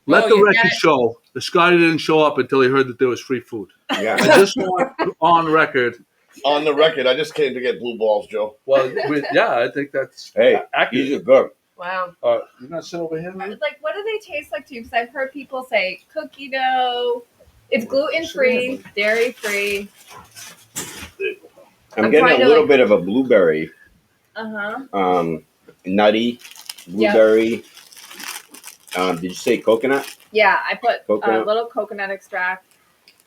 Let Oh, the you got record it. show. The Scotty didn't show up until he heard that there was free food. Yeah. I just want on record. On the record, I just came to get blue balls, Joe. Well, I think that's Hey, these accurate. are good. Wow. You're not sitting over here, man? Like, what do they taste like to you? Because I've heard people say cookie dough. It's gluten free, dairy free. I'm I'm getting trying a to, little like- bit of a blueberry, nutty blueberry. Did you say coconut? Yeah, I put a Coconut. little coconut extract.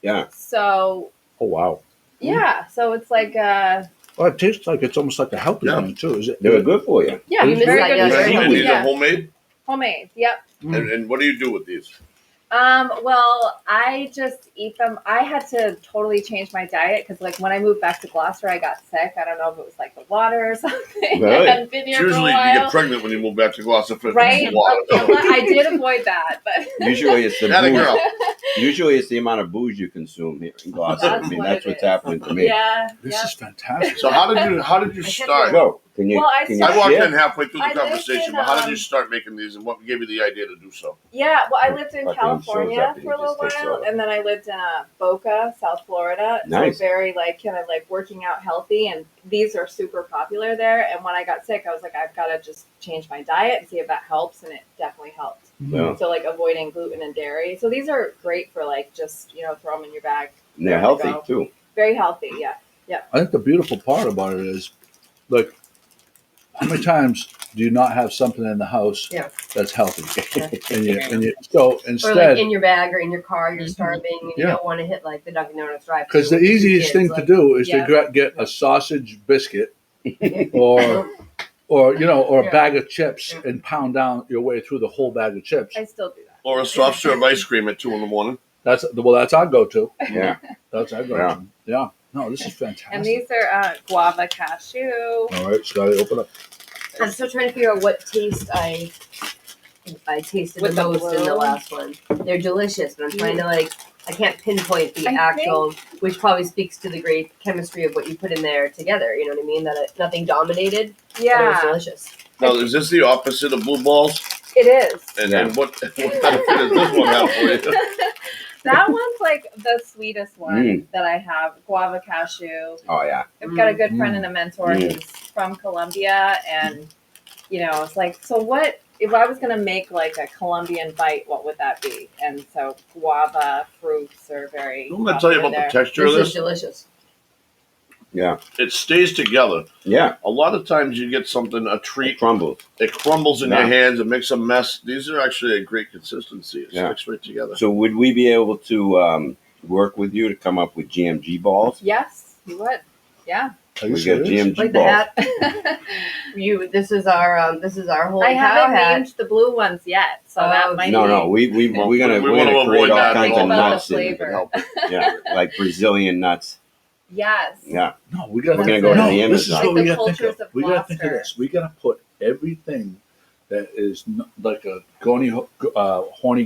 Yeah. So Oh wow. yeah, so it's like Well, it tastes like it's almost like a healthy Yeah. one too. Is it? They were good for you. yeah, You missed very that, good. yeah. very And healthy. these Yeah. are homemade. Homemade. Yep. And what do you do with these? Well, I just eat them. I had to totally change my diet because, like, when I moved back to Gloucester, I got sick. I don't know if it was like the water or something. Really? I hadn't been here Usually for a you while. get pregnant when you move back to Gloucester. For Right? water. I did avoid that, but Usually it's the That a booze. girl. Usually it's the amount of booze you consume here in Gloucester. That's I mean, what that's it what's is. happening to me. yeah. This yep. is fantastic. So how did you start? Go. Can you? Well, I can you I walked share? in halfway through the I lived conversation, in, but how did you start making these, and what gave you the idea to do so? Yeah, well, I lived in Fucking California shows up and for a he little just takes while, over. and then I lived in Boca, South Florida. Nice. So very like kind of like working out healthy, and these are super popular there. And when I got sick, I was like, I've got to just change my diet and see if that helps, and it definitely helped. Yeah. So like avoiding gluten and dairy. So these are great for like just throw them in your bag. And they're healthy too. Very healthy. Yeah. I think the beautiful part about it is, like, how many times do you not have something in the house that's healthy? And you, so instead, or like in your bag or in your car, you're starving and you don't want to hit like the Dunkin' Donuts drive. Because the easiest thing to do is to get a sausage biscuit or a bag of chips and pound down your way through the whole bag of chips. I still do that. Or a soft serve ice cream at 2 a.m. That's our go-to. Yeah. That's our go-to. Yeah. No, this is fantastic. And these are guava cashew. All right, Scotty, open up. I'm still trying to figure out what taste I tasted With the the most in the blue? last one. They're delicious, but I'm trying to I can't pinpoint the actual, which probably speaks to the great chemistry of what you put in there together. You know what I mean? That nothing dominated. But it was delicious. Now, is this the opposite of blue balls? It is. And then what benefit does this one have for you? That one's like the sweetest one that I have. Guava cashew. Oh yeah. I've got a good friend and a mentor who's from Colombia, and it's like, so what if I was gonna make like a Colombian bite? What would that be? And so guava fruits are very. I'm going to tell you about the texture of This this. is delicious. Yeah. It stays together. Yeah. A lot of times you get something, a treat. It crumbles. It crumbles in your hands. It makes a mess. These are actually a great consistency. It sticks right together. So would we be able to work with you to come up with GMG balls? Yes, you would. Yeah. We got GMG Like balls. the hat. This is our whole. I haven't hat. named the blue ones yet, so that might. No, be... we're gonna avoid create all that. kinds of Think about nuts the and flavor. like Brazilian nuts. Yes. Yeah. No, we got. We're gonna go to the This is Amazon. what Like we the got to think cultures of. of We got to think of Gloucester. this. We got to put everything that is like a horny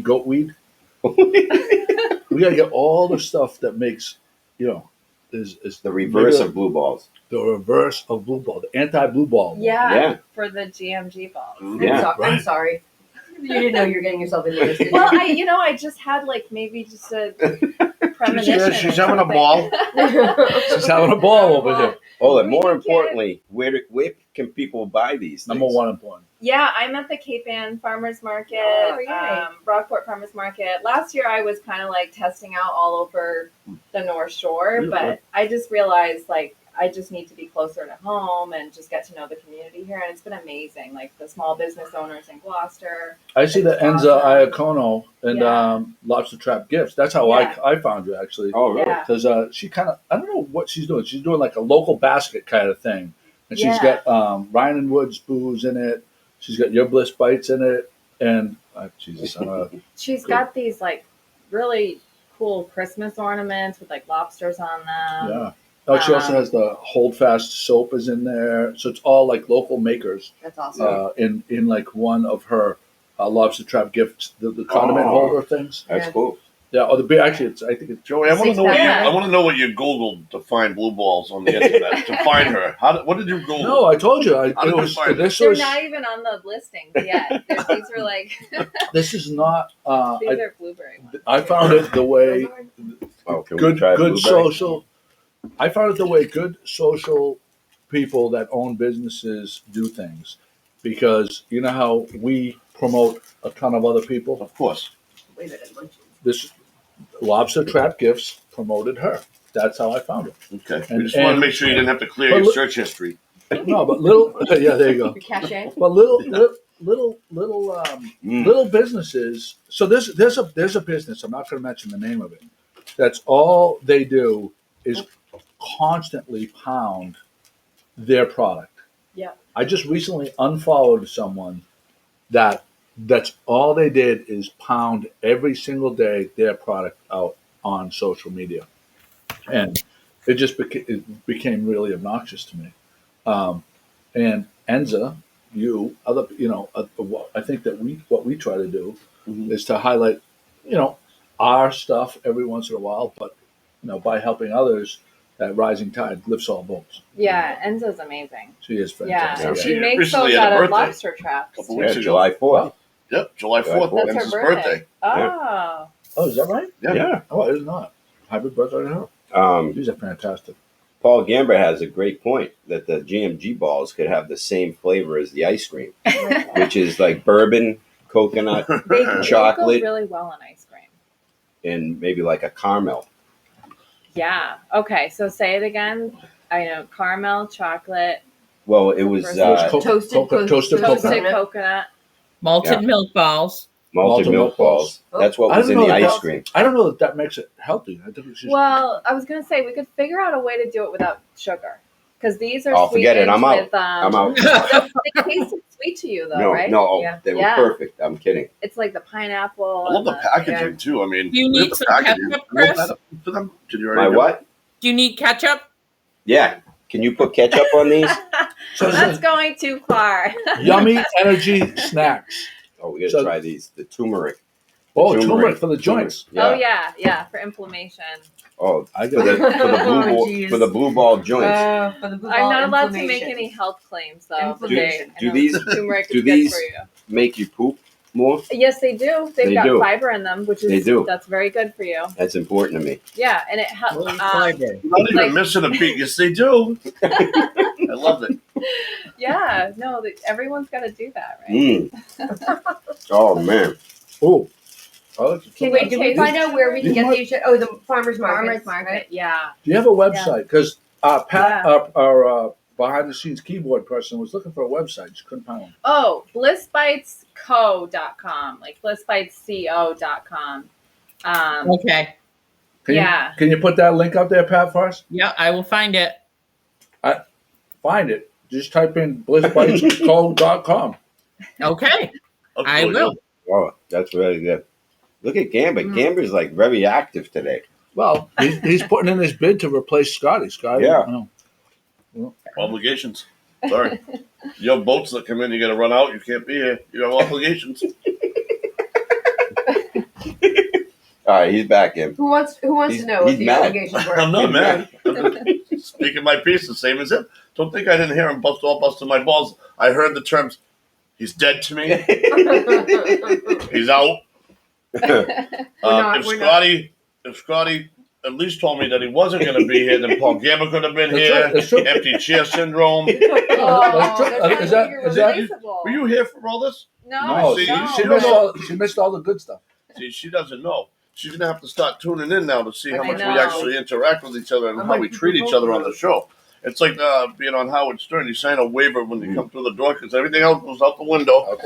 goatweed. We got to get all the stuff that makes is The reverse of blue balls. the reverse of blue ball, the anti-blue ball. Yeah. For the GMG balls. Yeah. I'm sorry. You didn't know you were getting yourself into this. Did Well, you? I just had like maybe just a premonition. She's or having a something. ball. She's having a ball over here. Oh, and more We can importantly, where can people buy these things? Number one important. Yeah, I'm at the Cape Ann Farmers Market, Oh, yay. Rockport Farmers Market. Last year I was kind of like testing out all over the North Shore, but I just realized like I just need to be closer to home and just get to know the community here. And it's been amazing, like the small business owners in Gloucester. I see the It's Enza awesome. Iacono and Yeah. Lobster Trap Gifts. That's how Yeah. I found you, actually. Oh, really? Yeah. Because she kind of, I don't know what she's doing. She's doing like a local basket kind of thing. And she's got Ryan and Woods booze in it. She's got Your Bliss Bites in it. And, Jesus, She's got these like really cool Christmas ornaments with like lobsters on them. yeah. Oh, she also has the Holdfast soap is in there. So it's all like local makers That's awesome. in like one of her Lobster Trap Gifts, the condiment holder things. That's cool. Yeah, or the beer. Actually, I think it's Joey, I want to know what Yeah. I want to know what you Googled to find blue balls on the internet to find her. What did you Google? No, I told you. How did you find it? This They're was. not even on the listings yet. These are like This is not. these are blueberry ones. I found it the way Oh, can we good try good blueberry? social. I found it the way good social people that own businesses do things, because you know how we promote a ton of other people. Of course. Wait a minute. This Lobster Trap Gifts promoted her. That's how I found it. Okay. And- We just want to and- make sure you didn't have to clear but your look- search history. No, but little. Yeah, there you go. Your cachet. But little businesses. So there's a business. I'm not going to mention the name of it. That's all they do is constantly pound their product. Yeah. I just recently unfollowed someone that's all they did is pound every single day their product out on social media, and it just became really obnoxious to me. And Enza, I think that what we try to do is to highlight, our stuff every once in a while, but by helping others, that rising tide lifts all boats. Yeah, Enza's amazing. She is Yeah, fantastic. and she She makes recently those had a out of birthday. lobster traps. Couple too. weeks Yeah, ago. July 4th. Yep, July 4th. That's That's It's her his birthday. Oh, Oh, is that right? Yeah. Oh, it is not. Happy birthday to her. These are fantastic. Paul Gamber has a great point that the GMG balls could have the same flavor as the ice cream, which is like bourbon, coconut, they chocolate, go really well on ice cream. and maybe like a caramel. Yeah. Okay. So say it again. I know caramel, chocolate. Well, it was Toasted coconut. Malted milk balls. malted milk balls. That's what was in the ice cream. I don't know that makes it healthy. I think it's just, Well, I was gonna say we could figure out a way to do it without sugar, because these are Oh, forget it. I'm out. with, I'm out. They tasted sweet to you though, No, right? no, Yeah. they were Yeah. perfect. I'm kidding. It's like the pineapple. I love the and packaging too. I mean, You we need have the some packaging. ketchup, You want Chris? that for them? Did you My already do what? Do you need ketchup? Yeah. Can you put ketchup on these? So That's going too far. yummy energy snacks. Oh, we gotta So- try these. The turmeric. Oh, turmeric for the joints. Yeah. Oh yeah, for inflammation. Oh, I for the got for the blue ball joints. For the blue I'm ball not allowed to make inflammation. any health claims though. Inflammation. Do these turmeric do is good these- for you? make you poop more? Yes, they do. They've They got do. fiber in them, which is They do. that's very good for you. That's important to me. Yeah, and it helps. Not even missing a beat. Yes, they do. I love it. Yeah, no, everyone's got to do that, right? Mm. Oh man. Oh, Can wait, did we find out where we can get these? Oh, the farmers market. Right? Yeah. do you have a website? Because Pat, our behind the scenes keyboard person, was looking for a website. She couldn't find one. Oh, blissbitesco.com, like blissbitesco.com. Okay. Can you put that link up there, Pat, for us? Yeah, I will find it. Find it. Just type in blissbitesco.com. Okay. I will. Oh, that's really good. Look at Gamba. Gamba's like very active today. Well, he's putting in his bid to replace Scotty. Scotty, Yeah. Obligations. Sorry. You have boats that come in, you got to run out. You can't be here. You have obligations. All right, he's back in. Who wants to know what he's the mad. allegations were? I'm not mad. Speaking my piece, the same as him. Don't think I didn't hear him busting my balls. I heard the terms. He's dead to me. He's out. If Scotty at least told me that he wasn't going to be here, then Paul Gamba could have been here. That's true. Empty chair syndrome. Is that- Were you here for all this? No, See, she missed all the good stuff. See, she doesn't know. She's going to have to start tuning in now to see how I much we know. actually interact with each other and how we treat each other on the show. It's like being on Howard Stern. You sign a waiver when you come through the door because everything else goes out the window.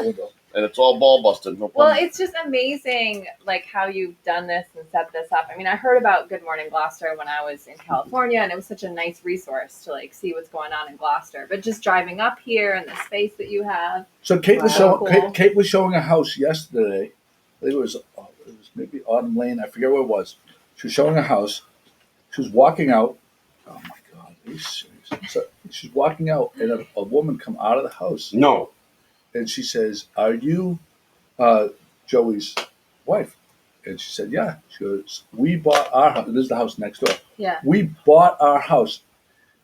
And it's all ball busted. No Well, problem. it's just amazing, like how you've done this and set this up. I mean, I heard about Good Morning Gloucester when I was in California, and it was such a nice resource to like see what's going on in Gloucester. But just driving up here and the space that you have. So Kate was Wow. Kate was showing a house yesterday. I think it was maybe Autumn Lane. I forget where it was. She was showing a house. She was walking out. Oh my God! Are you serious? So she's walking out, and a woman come out of the house. No. And she says, "Are you Joey's wife?" And she said, "Yeah." She goes, "We bought our house. This is the house next door. Yeah. We bought our house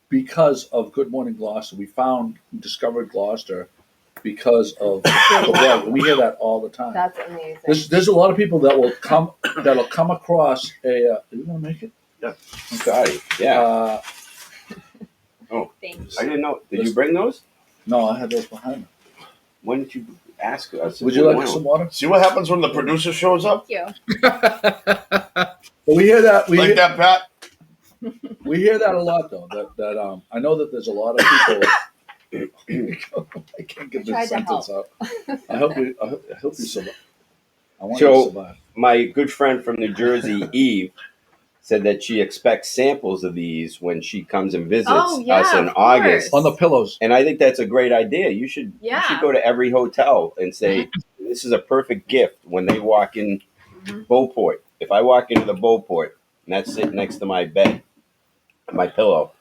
because of Good Morning Gloucester. We discovered Gloucester because of the blog. We hear that all the time. That's amazing. There's a lot of people that'll come across a. Are you gonna make it? Yeah. Scotty. Yeah. Thank you. I didn't know. Did you bring those? No, I had those behind me. When did you ask us? Would you like some water? See what happens when the producer shows up? Thank you. But we hear that. We Like hear, that, Pat? we hear that a lot, though. That I know that there's a lot of people. I can't get tried this to sentence out. I hope you survive. I want So- you to survive. My good friend from New Jersey, Eve, said that she expects samples of these when she comes and visits Oh, yeah, us in of course. August. On the pillows. And I think that's a great idea. You should go to every hotel and say, this is a perfect gift when they walk in Beauport. If I walk into the Beauport and that's sitting next to my bed, my pillow,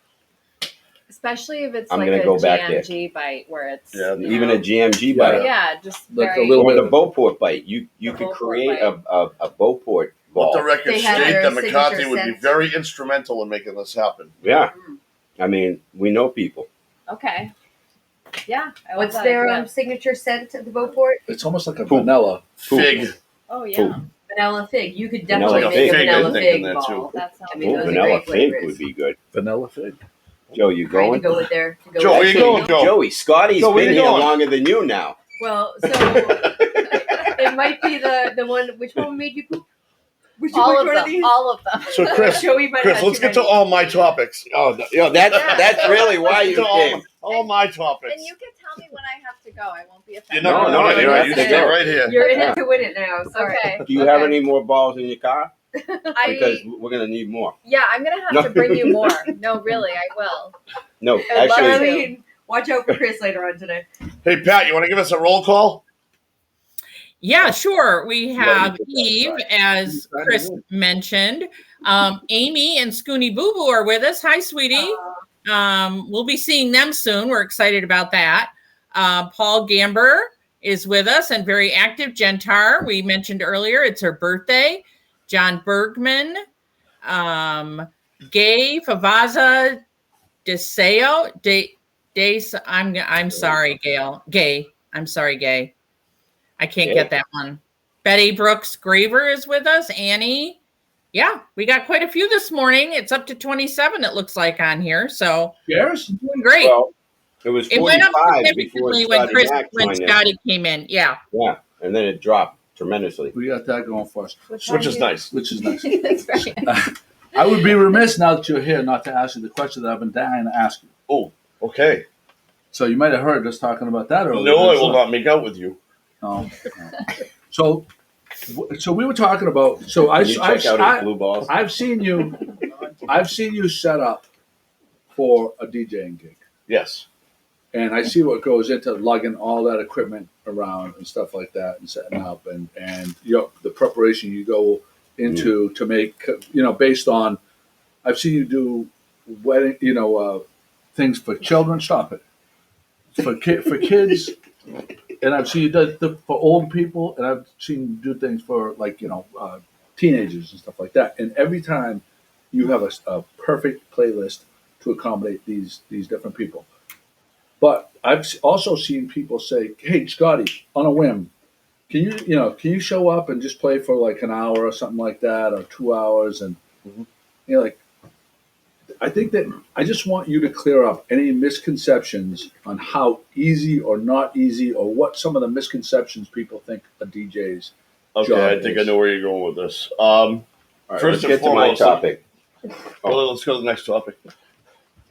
Especially if it's I'm like gonna a go back there. GMG bite where it's even a GMG Yeah. bite. yeah, just Like a very little Or bit the Beauport bite. You The could Beauport create bite. a Beauport Let the ball. record They have state their that McCarthy signature would be scent. very instrumental in making this happen. Yeah. I mean, we know people. okay. Yeah. I love What's that their idea. signature scent at the Beauport? It's almost like a Poop. vanilla. Fig. Oh yeah. Poop. Vanilla fig. You could Vanilla definitely make a fig, vanilla I think, in fig there, ball. too. That sounds I mean, Ooh, those are vanilla great fig flavors. would be good. Vanilla fig. Joe, you Trying going? to go with their. To go Joe, with where you their- going, Joe? Joey, Scotty's Joe, where been you here going? longer than you now. Well, so it might be the one. Which one made you poop? Would you All watch of one of them. these? All of them. So Chris, Joey might Chris, have let's too get to many. all my topics. Oh, that's really why Let's you get to came. all my topics. And you can tell me when I have to go. I won't be You're offended. not No, going anywhere. you You have to stay go. right here. You're in Yeah. it to win it now. Sorry. Okay. Do you have any more balls in your car? Because I we're gonna need more. I'm gonna have No. to bring you more. No, really, I will. No, I'd love actually, to. Charlene, watch out for Chris later on today. Hey, Pat, you want to give us a roll call? Yeah, sure. We have you Eve, did that, as Chris mentioned. Amy and Scoony Boo Boo are with us. Hi, sweetie. We'll be seeing them soon. We're excited about that. Paul Gamber is with us and very active. Gentar, we mentioned earlier, it's her birthday. John Bergman, Gay Favaza Deseo. I'm sorry, Gail. Gay. I'm sorry, Gay. I can't get that one. Betty Brooks Graver is with us. Annie. Yeah, we got quite a few this morning. It's up to 27, it looks like, on here. So Cheers. doing great. well, it was It went up 45 before significantly when Scotty Mac joined in. Scotty came in. Yeah. Yeah, and then it dropped tremendously. We got that going for us, Which is nice. which is nice. That's right. I would be remiss now that you're here not to ask you the question that I've been dying to ask you. Oh, okay. So you might have heard us talking about that earlier. No, I will not make out with you. No. So we were talking about. So Can you check out his blue balls? I've seen you set up for a DJing gig, Yes. and I see what goes into lugging all that equipment around and stuff like that, and setting up, and the preparation you go into to make, based on. I've seen you do wedding, things for children. Stop it. For kids. And I've seen you do for old people, and I've seen you do things for teenagers and stuff like that. And every time you have a perfect playlist to accommodate these different people. But I've also seen people say, "Hey, Scotty, on a whim, can you show up and just play for like an hour or something like that, or 2 hours?" And I think that I just want you to clear up any misconceptions on how easy or not easy, or what some of the misconceptions people think a DJ's Okay, job I think is. I know where you're going with this. All right, First let's and get to my foremost, topic. Well, let's go to the next topic.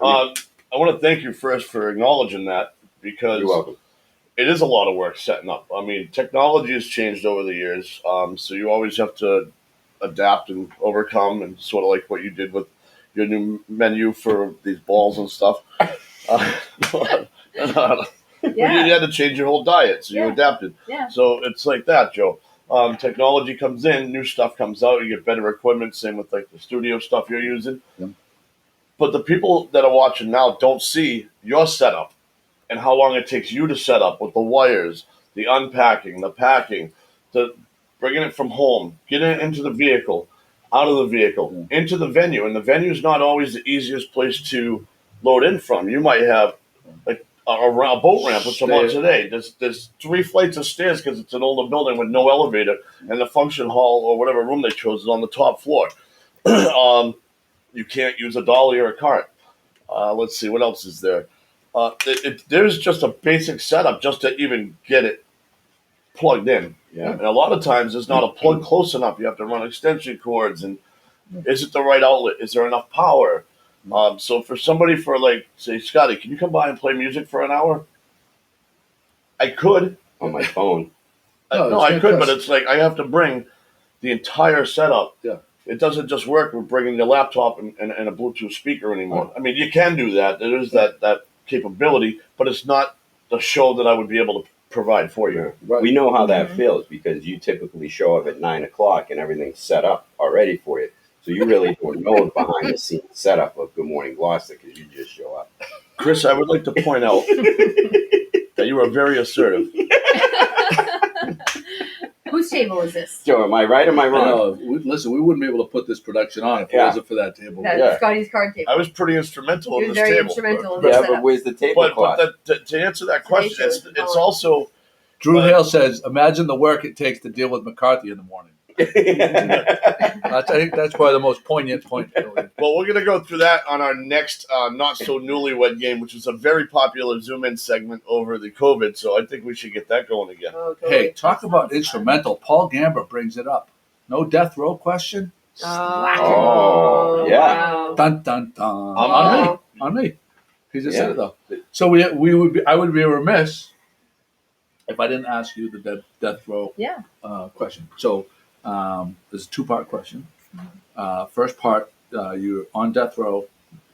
I want to thank you first for acknowledging that, because You're welcome. it is a lot of work setting up. I mean, technology has changed over the years, so you always have to adapt and overcome, and sort of like what you did with your new menu for these balls and stuff. You had to change your whole diet, so you adapted. Yeah. So it's like that, Joe. Technology comes in, new stuff comes out, you get better equipment, same with like the studio stuff you're using. Yep. But the people that are watching now don't see your setup and how long it takes you to set up with the wires, the unpacking, the packing, the bringing it from home, getting it into the vehicle, out of the vehicle, into the venue. And the venue is not always the easiest place to load in from. You might have like a boat ramp, which I'm on today. There's 3 flights of stairs because it's an older building with no elevator, and the function hall or whatever room they chose is on the top floor. You can't use a dolly or a cart. Let's see, what else is there? There's just a basic setup just to even get it plugged in. Yeah. And a lot of times there's not a plug close enough. You have to run extension cords, and is it the right outlet? Is there enough power? So for somebody for like, say, Scotty, can you come by and play music for an hour? I could. On my phone. No, I it's could, not but cost- it's like I have to bring the entire setup. Yeah. It doesn't just work with bringing the laptop and a Bluetooth speaker anymore. I mean, you can do that. There is that capability, but it's not the show that I would be able to provide for you. Right. We know how that feels because you typically show up at 9 o'clock and everything's set up already for you. So you really don't know the behind the scenes setup of Good Morning Gloucester because you just show up. Chris, I would like to point out that you are very assertive. Whose table is this? Joe, am I right or am I wrong? Listen, we wouldn't be able to put this production on if it Yeah. wasn't for that table. That's Yeah. Scotty's card table. I was pretty instrumental He in was this very table. instrumental in this Yeah, setup. but where's the tablecloth? But to answer that question, it's also Drew Hale says, "Imagine the work it takes to deal with McCarthy in the morning." I think that's probably the most poignant point. well, we're gonna go through that on our next not so newlywed game, which is a very popular Zoom in segment over the COVID. So I think we should get that going again. Oh, totally. Hey, talk about instrumental. Paul Gamber brings it up. No death row question. Oh, yeah. Wow. Dun dun dun. Wow. On me. He just Yeah. said it though. So we would be. I would be remiss if I didn't ask you the death row question. So there's a 2-part question. First part, you're on death row.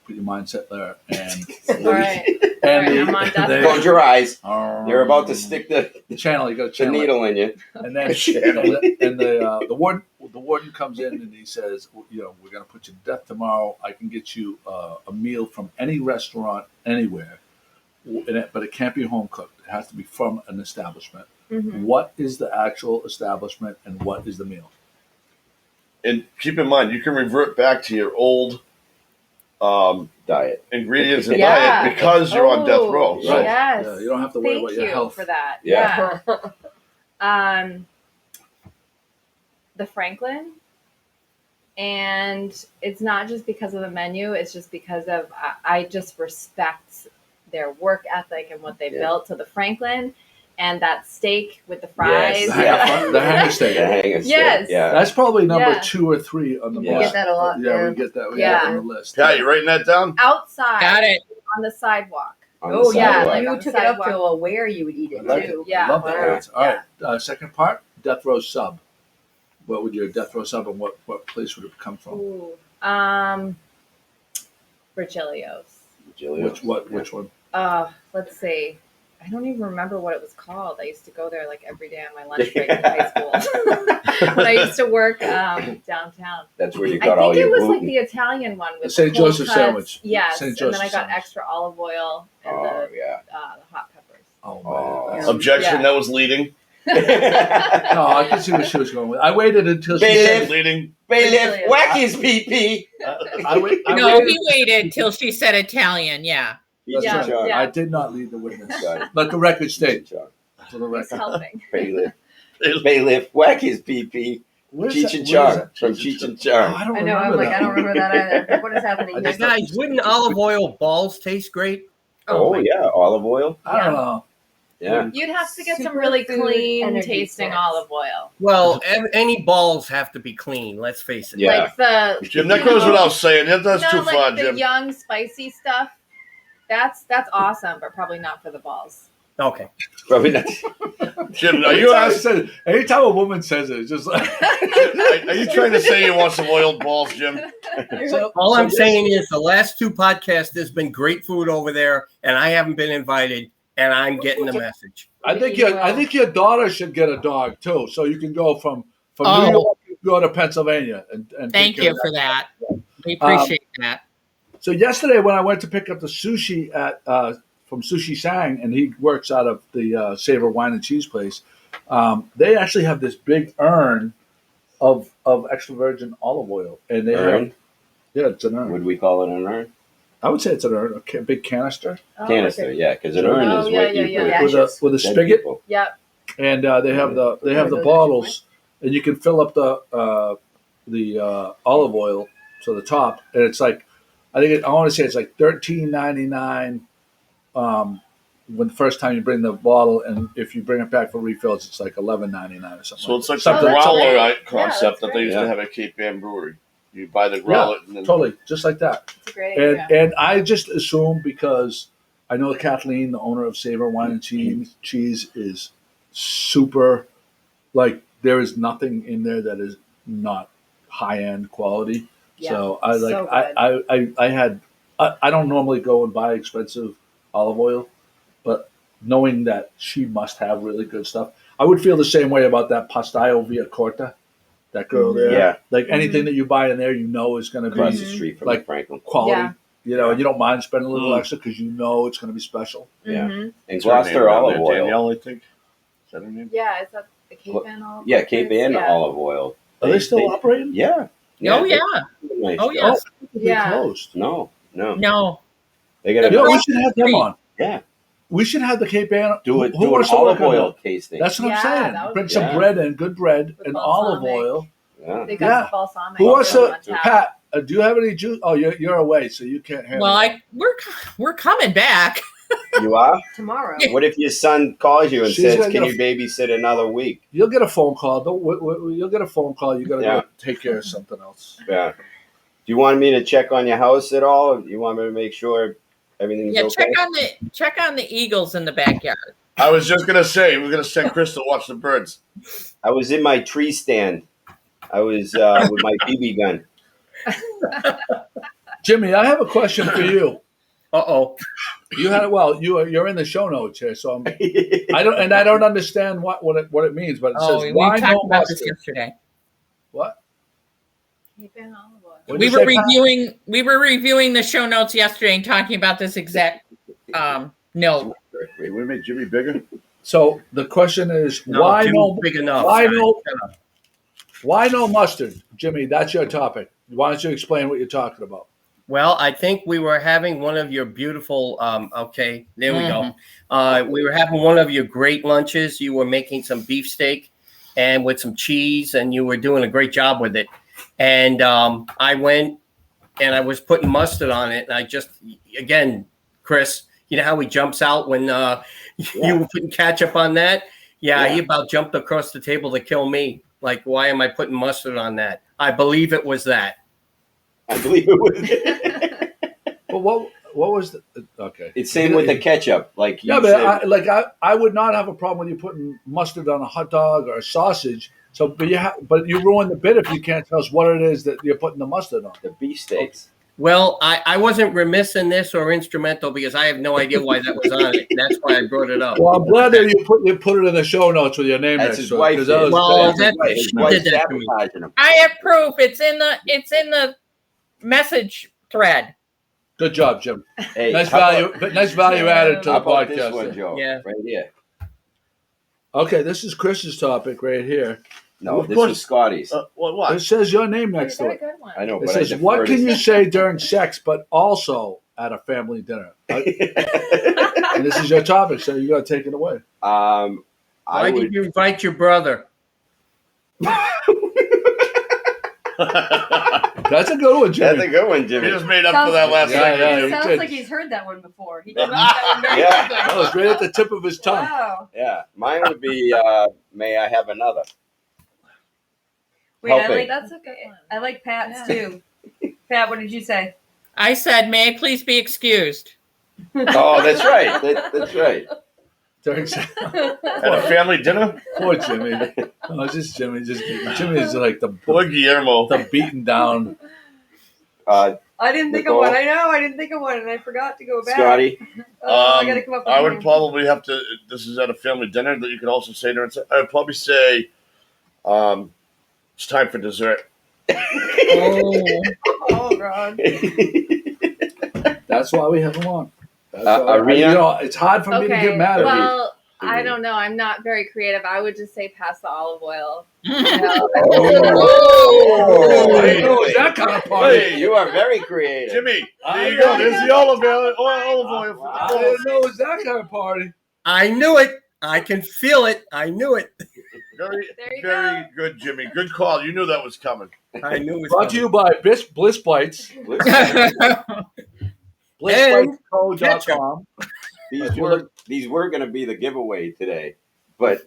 Put your mindset there, and All right. and I'm on death row. Close your eyes. They're about to stick the channel. You got to the channel it. needle in you. And then the warden comes in and he says, you know, we're going to put you to death tomorrow. I can get you a meal from any restaurant anywhere, but it can't be home cooked. It has to be from an establishment. Mhm. What is the actual establishment and what is the meal? And keep in mind, you can revert back to your old Diet. ingredients and Yeah. diet because you're on death row. Oh, Right. Yes. Yeah, you don't have to worry Thank about your you health. for that. Yeah. Yeah. The Franklin. And it's not just because of the menu, it's just because of I just respect their work ethic and what they built. So the Franklin and that steak with the fries. Yes. The hanger steak. The hanger steak. Yes. Yeah. That's probably number Yeah. 2 or 3 on the You list. get that a lot. Yeah, Yeah. we get that. We Yeah. get that on the list. Pat, you writing that down? Outside. Got it. On the sidewalk. On the Oh yeah, sidewalk. like you on the took it up to sidewalk. where you would eat it I like too. it. Yeah. I love that. Wow. All right. Second part, death row sub. What would your death row sub and what place would it come from? Ooh. Virgilio's. Julius. Which one? Let's see. I don't even remember what it was called. I used to go there like every day on my lunch break in high school. When I used to work downtown. That's where you I got all think your it was gluten. like the Italian one with The St. cold Joseph cuts. sandwich. Yes, St. and then I Joseph got sandwich. extra olive oil and Oh, the yeah. hot peppers. Oh, man. Oh. That's- Objection, Yeah. that was leading. No, I can see where she was going with. I waited until she Bailiff. said. Leading. Bailiff, whack his pee-pee. I No, waited. he waited till she said Italian. Yeah. That's Yeah, right. yeah. I did not lead the witness. Got it. Let the record state. For the He's record. helping. Bailiff. Bailiff, whack his pee-pee. Where's Cheech that- and where is Chong. that? From Cheech Cheech and Oh, Chong. I don't I know. I'm remember like, that. I don't remember that either. What is happening I here? just- Guys, wouldn't olive oil balls taste great? Oh, my- yeah, olive oil. I don't know. Yeah. You'd have to get some Superfood really clean energy tasting snacks. olive oil. Well, any balls have to be clean. Let's face it. Yeah. Like the Jim, that goes without saying. That's no, too like far, the Jim. young spicy stuff. That's awesome, but probably not for the balls. Okay. Probably not. Jim, are you Anytime a woman says it, it's just like. are you trying to say you want some oiled balls, Jim? All I'm saying is the last 2 podcasts, there's been great food over there, and I haven't been invited, and I'm getting the message. I think your daughter should get a dog too, so you can go from Oh. New York to go to Pennsylvania and Thank take care you of for that. We appreciate that. So yesterday when I went to pick up the sushi at from Sushi Sang, and he works out of the Savor Wine and Cheese place, they actually have this big urn of extra virgin olive oil, and they Urn? have it's an urn. Would we call it an urn? I would say it's an urn, a big canister Canister, yeah, because an urn is Oh, what yeah, you yeah, put yeah. with a dead spigot, people. Yep. and they have the bottles, and you can fill up the olive oil to the top, and it's like I want to say it's like $13.99 when the first time you bring the bottle, and if you bring it back for refills, it's like $11.99 or something. So it's like Something the that's growler great. concept Yeah, that's that they used great. to have at Cape Ann Brewery. You buy the growler and then totally, just like that. It's a great And idea. and I just assume because I know Kathleen, the owner of Savor Wine and Cheese, is super. Like there is nothing in there that is not high end quality. Yeah, So I like so good. I don't normally go and buy expensive olive oil, but knowing that she must have really good stuff, I would feel the same way about that Pastillo Via Corta, that girl there. Yeah. Like anything that you buy in there, you know is going to Across be the street from like the Franklin. quality. Yeah. You know, and you don't mind spending a little Mm. extra because you know it's going to be special. Yeah. Mhm. And What's her name Gloucester around olive there? oil. Danielle, I think. Is that her name? Yeah, is that the Cape What- Ann olive? Yeah, Cape Ann Yeah. olive oil. Are they still operating? Yeah. Oh, they- yeah. nice Oh, stuff. yes. They Yeah. closed. No. No. They got You know, to we should have them on. Yeah. We should have the Cape Ann. do it. Who Do an wants to olive work on oil that? tasting. That's what Yeah, I'm that saying. would Bring be some good. bread in, good bread, With and olive balsamic. oil. Yeah. They got Yeah. some balsamic. Who wants oil to? on tap. Pat, do you have any juice? Oh, you're away, so you can't have. Well, we're coming back. You are? Tomorrow. What if your son calls you and She's says, gonna "Can get you babysit another week?" You'll get a phone call. You'll get a phone call. You got to Yeah. go take care of something else. Yeah. Do you want me to check on your house at all? Or do you want me to make sure everything's Yeah, okay? check on the eagles in the backyard. I was just gonna say we're gonna send Chris to watch the birds. I was in my tree stand. I was with my BB gun. Jimmy, I have a question for you. Uh-oh. You're in the show notes here, so I don't understand what it means, but it says We why talked no about this mustard? yesterday. What? Keep it olive oil. What'd We you were say, Pat? reviewing the show notes yesterday and talking about this exact note. Wait, we make Jimmy bigger. So the question is No, why Jimmy's no big enough. why Sorry. no Shut up. why no mustard? Jimmy, that's your topic. Why don't you explain what you're talking about? Well, I think we were having one of your beautiful. Okay, there we go. We were having one of your great lunches. You were making some beefsteak and with some cheese, and you were doing a great job with it. And I went and I was putting mustard on it. And I just, again, Chris, you know how he jumps out when you were putting ketchup on that? Yeah, he about jumped across the table to kill me. Like, why am I putting mustard on that? I believe it was that. I believe it was. But what was the okay? It's same with the ketchup. Like you Yeah, said, but I would not have a problem with you putting mustard on a hot dog or a sausage. So, but you ruin the bit if you can't tell us what it is that you're putting the mustard on. the beefsteaks. Well, I wasn't remiss in this or instrumental because I have no idea why that was on it. That's why I brought it up. Well, I'm glad that you put it in the show notes with your name That's next his to it. wife 'Cause did. that was- Well, That's his wife. she His wife's did that to me. sabotaging him. I have proof. It's in the message thread. good job, Jim. Hey, Nice how value. about- Nice value added to How the about this podcast. one, Joe? Yeah. Right here. Okay, this is Chris's topic right here. No, Of this course. is Scotty's. What? It says your name You next to got a it. good one. I know, It but says, I "What defer can to- you say during sex, but also at a family dinner?" And this is your topic, so you got to take it away. I Why would. did you invite your brother? That's a good one, Jimmy. That's a good one, He Jimmy. just made up for that last Yeah, segment. yeah, too. he Sounds did. like he's heard that one before. He came up with that one very Yeah. That quickly. was right at the tip of his tongue. Wow. Yeah, mine would be. May I have another? Wait, Helping. That's a good one. I like Pat's Yeah. too. Pat, what did you say? I said, "May I please be excused?" Oh, that's right. That's right. During sex. At a family dinner? Poor Jimmy. Oh, just Jimmy. Jimmy is like Poor Guillermo. the beaten down. Uh, I didn't think Nichole? of one. I know I didn't think of one, and I forgot to go back. Scotty. I gotta come up with I one. would probably have to. This is at a family dinner that you could also say during. I would probably say, it's time for dessert. Oh, Oh God. That's why we have him on. That's Erina? you know, it's hard for me to get mad at you. Well, I don't know. I'm not very creative. I would just say pass the olive oil. Oh, I didn't know it was that kind of party. Hey, you are very creative. Jimmy, I there you go. know. There's the olive oil. I didn't know it was that kind of party. I knew it. I can feel it. I knew it. Very, There you very good, Jimmy. Good call. You knew that was coming. I knew it was Brought to you by Bliss Bites. BlissBitesCo.com. These were going to be the giveaway today, but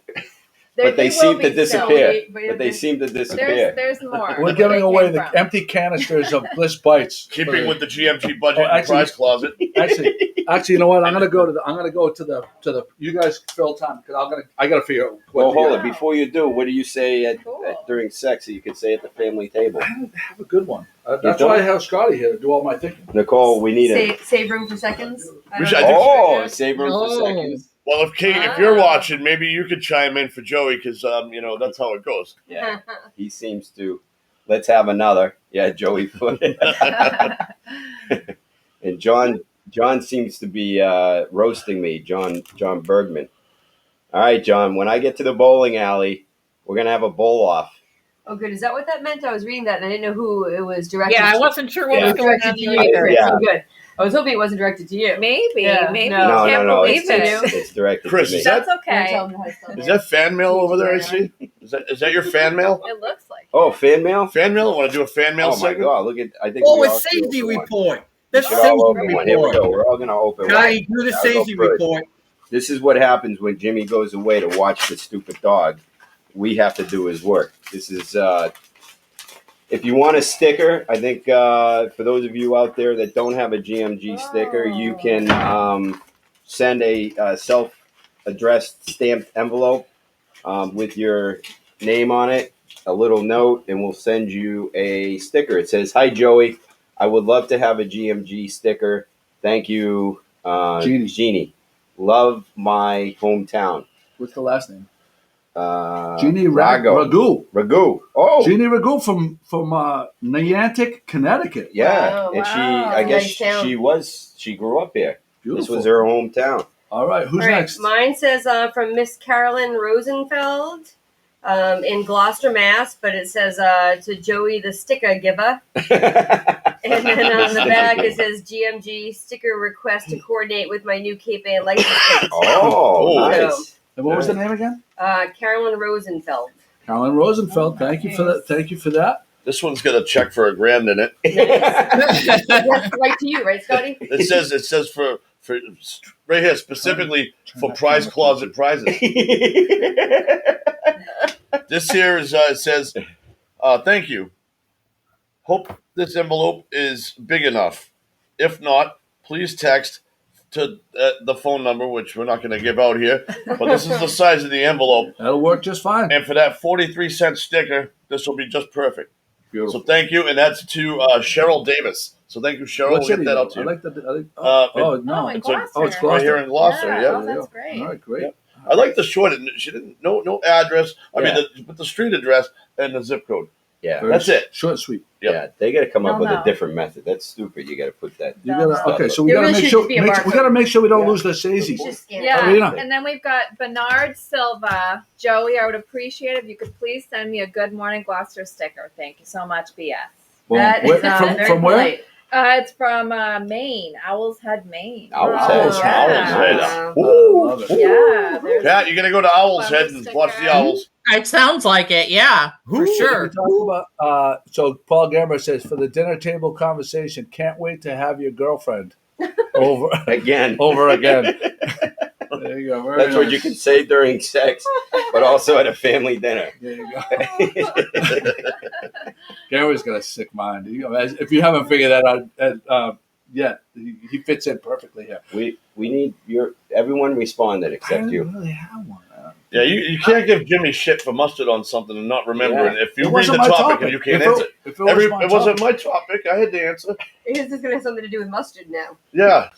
They they will seem be to disappear. still, But they seem to disappear. There's more. We're Where giving they away came the from. empty canisters of Bliss Bites. Keeping with the GMT budget Oh, and actually- prize closet. Actually, you know what? I'm gonna go to the. You guys fill time because I gotta figure out. what Well, the- hold it. Before you do, what do you say Cool. during sex that you could say at the family table? I don't have a good one. That's don't? why I have Scotty here to do all my thinking. Nicole, we need it. save room for seconds. I We don't should- know. I think- Oh, save room for Oh. seconds. Well, if Kate, if you're watching, maybe you could chime in for Joey because that's how it goes. Yeah, he seems to. Let's have another. Yeah, Joey Foot. And John seems to be roasting me. John Bergman. All right, John. When I get to the bowling alley, we're gonna have a bowl off. Oh, good. Is that what that meant? I was reading that and I didn't know who it was directed. yeah, I to. wasn't sure what Yeah. was going Directed on. to you either. either. Yeah. So good. I was hoping it wasn't directed to you. Maybe, Yeah, maybe. no. I can't No. believe it. It's directed Chris, to me. is that- That's okay. Tell them how to spell Is it. that fan mail over there? I see. Is that your fan mail? It looks like. Oh, fan mail. Fan mail? Want to do a fan mail Oh my segment? God! Look at. I think. Oh, we a all feel safety for one. report. The should all Stacey open one. Here we report. go. We're all gonna open one. Scotty, do the I'll go Stacey first. report. This is what happens when Jimmy goes away to watch the stupid dog. We have to do his work. This is, if you want a sticker, I think for those of you out there that don't have a GMG sticker, you can send a self-addressed stamped envelope with your name on it, a little note, and we'll send you a sticker. It says, "Hi, Joey. I would love to have a GMG sticker. Thank you, Jeannie. Love my hometown." What's the last name? Jeannie Ragu. Ragu. Oh, Jeannie Ragu from Niantic, Connecticut. yeah. Oh, And she, wow. I guess Nice town. she grew up here. Beautiful. This was her hometown. All right, who's All right, next? mine says from Miss Carolyn Rosenfeld in Gloucester, Mass. But it says to Joey the sticker giver. And then on the back it says GMG sticker request to coordinate with my new Cape Ann license plate. Oh, nice. And what was the name again? Carolyn Rosenfeld. Carolyn Rosenfeld. Thank you for that. Thank you for that. This one's got a check for $1,000 in it. That's right to you, right, Scotty? It says for right here specifically for prize closet prizes. This here is it says, "Thank you. Hope this envelope is big enough. If not, please text to the phone number, which we're not going to give out here. But this is the size of the envelope. That'll work just fine. And for that 43-cent sticker, this will be just perfect. Beautiful. So thank you, and that's to Cheryl Davis. So thank you, Cheryl. What's we'll get it that even? out to you. I like that. in No. Gloucester. It's right Gloucester. here in Gloucester. Yeah. Oh, that's great. All right, great. Yep. I like the short. She didn't no address. I mean, but the street address and the zip code. Yeah, That's it. Short and sweet. Yep. yeah. They got to come up with No. a different method. That's stupid. You got to put that. You gotta, okay, so we There gotta really make should sure be a we barcode. gotta make sure we don't Yeah. lose the Saisies. Just scan it. Yeah, Erina. and then we've got Bernard Silva. Joey, I would appreciate if you could please send me a Good Morning Gloucester sticker. Thank you so much, BS. Boom. That Where- is from, from where? polite. It's from Maine, Owl's Head, Maine. Owl's Owl's Head. Head. Owl's Head. Wow. I love it. Yeah, there's Pat, you're gonna go to Owl's Head and watch the owls. It sounds like it. Yeah, for We sure. talk about, so Paul Gamber says, for the dinner table conversation, can't wait to have your girlfriend over Again. over again. There you go. Very That's what nice. you can say during sex, but also at a family dinner. There you go. Gary's got a sick mind. If you haven't figured that out yet, he fits in perfectly here. We need everyone responded I except don't you. really have one. Yeah, you can't give Jimmy shit for mustard on something and not remember it. If you It read wasn't the my topic and you can't If answer, it was my it wasn't topic. my topic. I had the answer. Is this going to have something to do with mustard now? Yeah.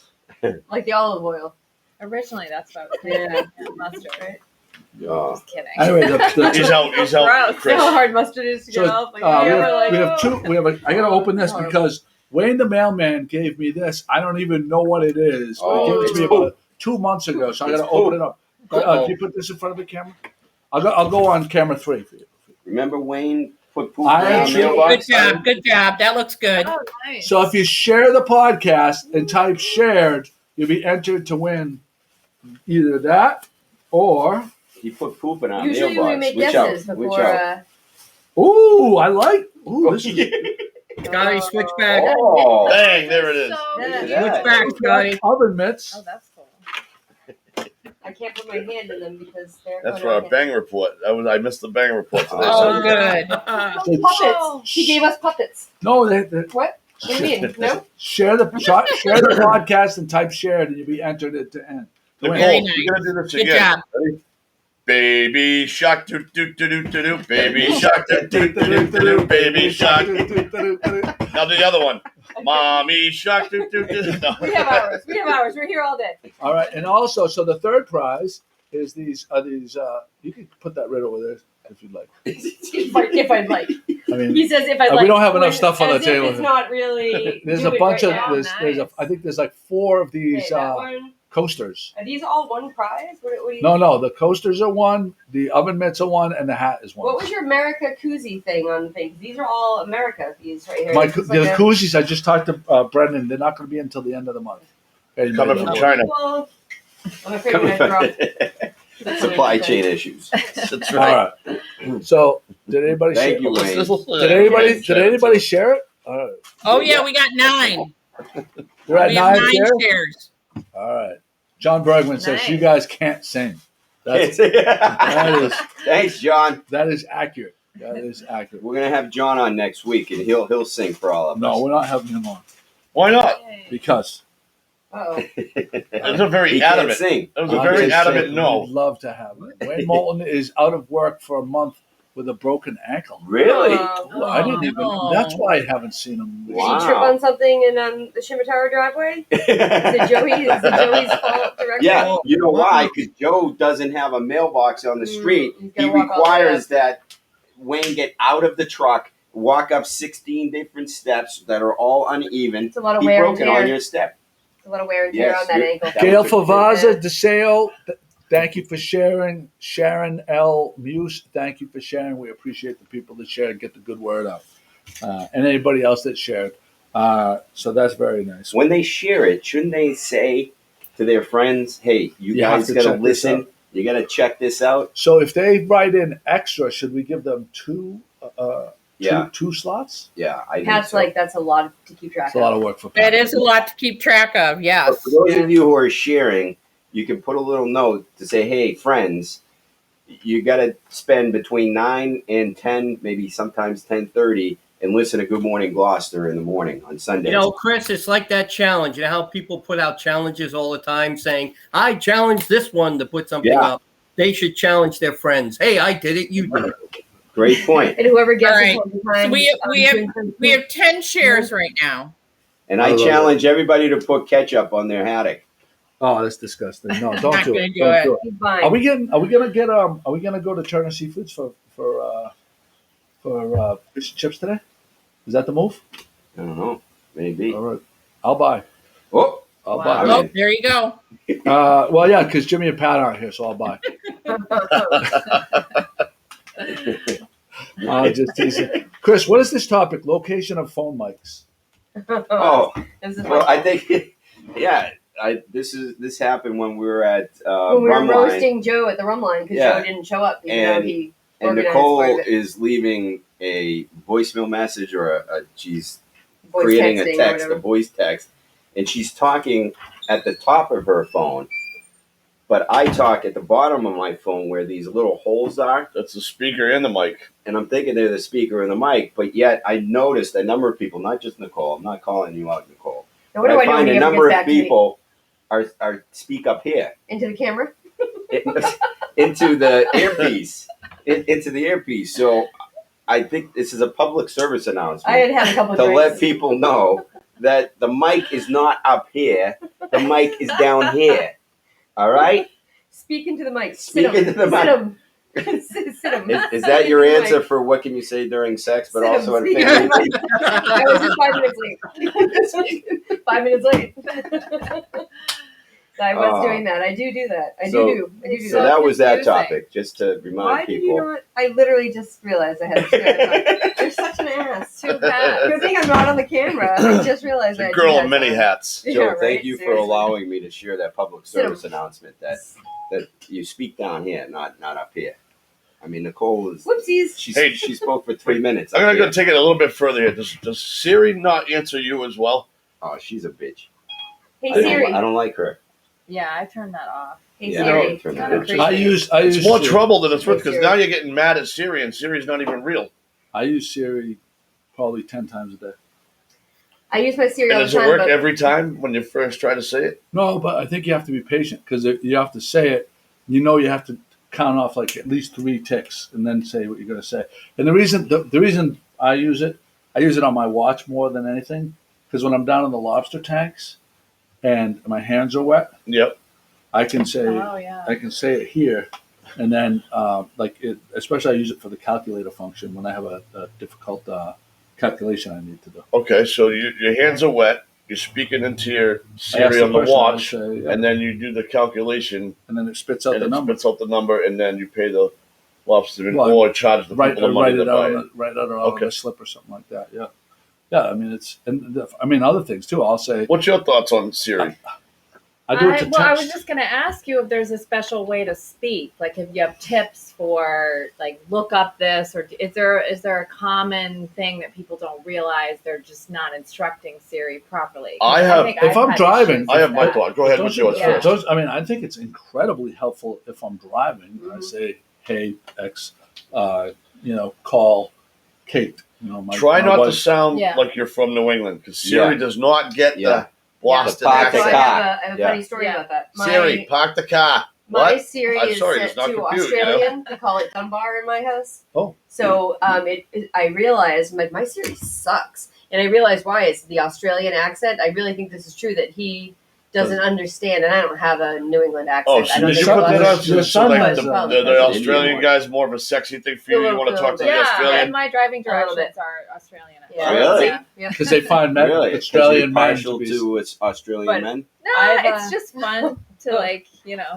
Like the olive oil. originally that's what I was Yeah. thinking. Mustard, right? Oh, Just kidding. Anyway, He's out. He's Gross. out. You Chris. know how hard mustard is to So, get off? Like, we you have, ever, like, we have two. We have. I got to open this Horrible. because Wayne the mailman gave me this. I don't even know what it is. But he gave it to me it's about 2 months ago, so I got to It's open it up. Can you put this in front of the camera? I'll go on camera 3 for you. remember Wayne put poop I in our actually- Good mailbox? job. Good job. That looks good. Oh, nice. So if you share the podcast and type shared, you'll be entered to win either that or He put poop in our usually mailbox. we make Which guesses out? Which before. out? ooh, I like. Ooh, this is Scotty, switch back. Oh, Bang! There it is. So Yeah. cute. Yeah. Switch back, Scotty. oven mitts. Oh, that's cool. I can't put my hand in them because they're. That's for our bang report. I missed the bang report today. Oh, good. Puppets. He gave us puppets. No, What? What do you mean? No? share the podcast and type shared, and you'll be entered to end. To win. Very Nicole, nice. you gotta do this Good again. job. Ready? Baby shark, do do do do do do. Baby shark, do do do do do. Baby shark. Now do the other one. Mommy shark, do do do. No. We have ours. We have ours. We're here all day. All right, and also, so the third prize is these. You can put that right over there if you'd like. If I'd like. I mean, He says if I'd we like. don't have enough As stuff on the if table. It's not really. there's do a it bunch right of now. there's Nice. I think there's like 4 of Okay, these that one. coasters. Are these all one prize? What do you? No, the coasters are one, the oven mitts are one, and the hat is one. What was your America koozie thing on things? These are all America. These right here. My It's the like a- koozies, I just talked to Brendan. They're not going to be until the end of the month. Okay, Coming from China. Well, I'm afraid I'm gonna drop. Supply chain issues. That's All right. right. So did anybody Thank share? you, Wayne. Did anybody share it? All right. Oh, yeah, we got 9. We're at We have 9 shares? shares. All right. John Bergman says Nice. you guys can't sing. That is Thanks, John. that is accurate. That is accurate. We're gonna have John on next week, and he'll sing for all of us. No, we're not having him on Why not? because Uh-oh. That's a very he can't adamant. sing. That was a I'm very just adamant saying, no. We'd love to have him. Wayne Moulton is out of work for a month with a broken ankle. Really? Well, I didn't even. no. That's why I haven't seen him. Did Wow. he trip on something in the Shimatara driveway? Is it Joey's fault directly? Yeah, you know why? Because Joe doesn't have a mailbox on the street. he's He gotta walk all the way requires up. that Wayne get out of the truck, walk up 16 different steps that are all uneven. It's a lot of He wear broke and it on tear. your step. It's a lot of wear and tear Yes, on that you're- ankle. that Gail was a- Favaza DeSeo, thank you for sharing. Sharon L. Muse, thank you for sharing. We appreciate the people that share and get the good word out. And anybody else that shared. So that's very nice. When they share it, shouldn't they say to their friends, "Hey, you You have guys to gotta check this listen. out." You gotta check this out." So if they write in extra, should we give them two Yeah, slots? yeah. I think Pat's so. like, that's a lot to keep track It's a lot of. of work for That Pat. is a lot to keep track of. Yes. For those of you who are sharing, you can put a little note to say, "Hey, friends, you got to spend between 9 and 10, maybe sometimes 10:30, and listen to Good Morning Gloucester in the morning on Sundays." You know, Chris, it's like that challenge. You know how people put out challenges all the time saying, I challenge this one to put something Yeah. up. They should challenge their friends. Hey, I did it. You did it. Great point. And whoever gets All it right. all the time. So we have 10 shares right now. And I challenge everybody to put ketchup on their haddock. Oh, that's disgusting. No, don't Not do gonna it. do Don't it. do it. He's fine. Are we gonna go to Turner Seafoods for fish and chips today? Is that the move? I don't know. Maybe. All right. I'll buy. Oh, I'll Wow. buy. Oh, there you go. Well, yeah, because Jimmy and Pat aren't here, so I'll buy. Just teasing. Chris, what is this topic? Location of phone mics. oh. This is Well, my I think, yeah. This happened when we were at when we were Rumline, roasting Joe at the rum line because Yeah. Joe didn't show up, even And- though he and organized Nichole part of it. is leaving a voicemail message or she's Voice creating texting a or text, a whatever. voice text, and she's talking at the top of her phone, but I talk at the bottom of my phone where these little holes are, That's the speaker and the mic. and I'm thinking they're the speaker and the mic, but yet I noticed a number of people, not just Nichole, I'm not calling you out, Nichole, Now, but what do I I know when find he a ever number gets of back to me? people are speak up here Into the camera? into the earpiece, into the earpiece. So I think this is a public service announcement. I had had a couple of to drinks. let people know that the mic is not up here, the mic is down here. All right? Speak into the mic. Speak Sit 'em. into the Sit mic. 'em. Sit 'em. Is that your Speak into the answer mic. for what can you say during sex, but Sit 'em. also at a Speak family? into the mic. I was just 5 minutes late. 5 minutes late. I was doing that. I do that. I do do So that. that was that confusing. topic, just to remind Why did you people. not? I literally just realized I had to do it. You're such an ass. Too bad. Good thing I'm not on the camera. I just realized I The had girl to in do many that. hats. Joe, Yeah, thank right? you for Seriously. allowing me to share that public Sit 'em. service announcement that you speak down here, not up here. I mean, Nichole is. Whoopsies. She spoke for 3 minutes. I'm up gonna go here. take it a little bit further here. Does Siri not answer you as well? Oh, she's a bitch. Hey I Siri. don't like her. Yeah, I turned that off. Hey Yeah, Siri. turn that Kinda off. creepy. I use It's more Siri. trouble than it's worth Hey, because Siri. now you're getting mad at Siri, and Siri's not even real. I use Siri probably 10 times a day. I use my Siri And all the does it time, work but every time when you first try to say it? No, but I think you have to be patient because you have to say it. You have to count off like at least 3 ticks and then say what you're going to say. And the reason I use it on my watch more than anything because when I'm down in the lobster tanks and my hands are wet, Yep. I can say Oh yeah. I can say it here, and then especially I use it for the calculator function when I have a difficult calculation I need to do. Okay, so your hands are wet. You're speaking into your I ask Siri on the question, I'll watch, say, yeah, and then you do the calculation, and then it spits out and the it number. spits out the number, and then you pay the lobsterman Well, or charge the Write people the money to it buy out, it. write it out Okay. on a slip or something like that. Yeah, yeah. I mean other things too. I'll say What's your thoughts on Siri? I do it to text. I was just going to ask you if there's a special way to speak, like if you have tips for like look up this, or is there a common thing that people don't realize they're just not instructing Siri properly? If I'm driving, I have my thought. Go ahead with yours first. I mean, I think it's incredibly helpful if I'm driving. I say, "Hey, X, call Kate." Try not to sound like you're from New England, because Siri does not get the Boston accent. I have a funny story about that. Siri, park the car. My Siri is sorry, set it's not to compute, Australian. We call it Dunbar in my house. Oh. So I realized my Siri sucks. And I realized why. It's the Australian accent. I really think this is true that he doesn't understand, and I don't have a New England accent. Oh, so did you put that up so the Australian guy's more of a sexy thing for you? You want to talk to the Australian? And my driving directions are Australian. Yeah. Really? Because they find Australian men to Australian men. No, it's just fun to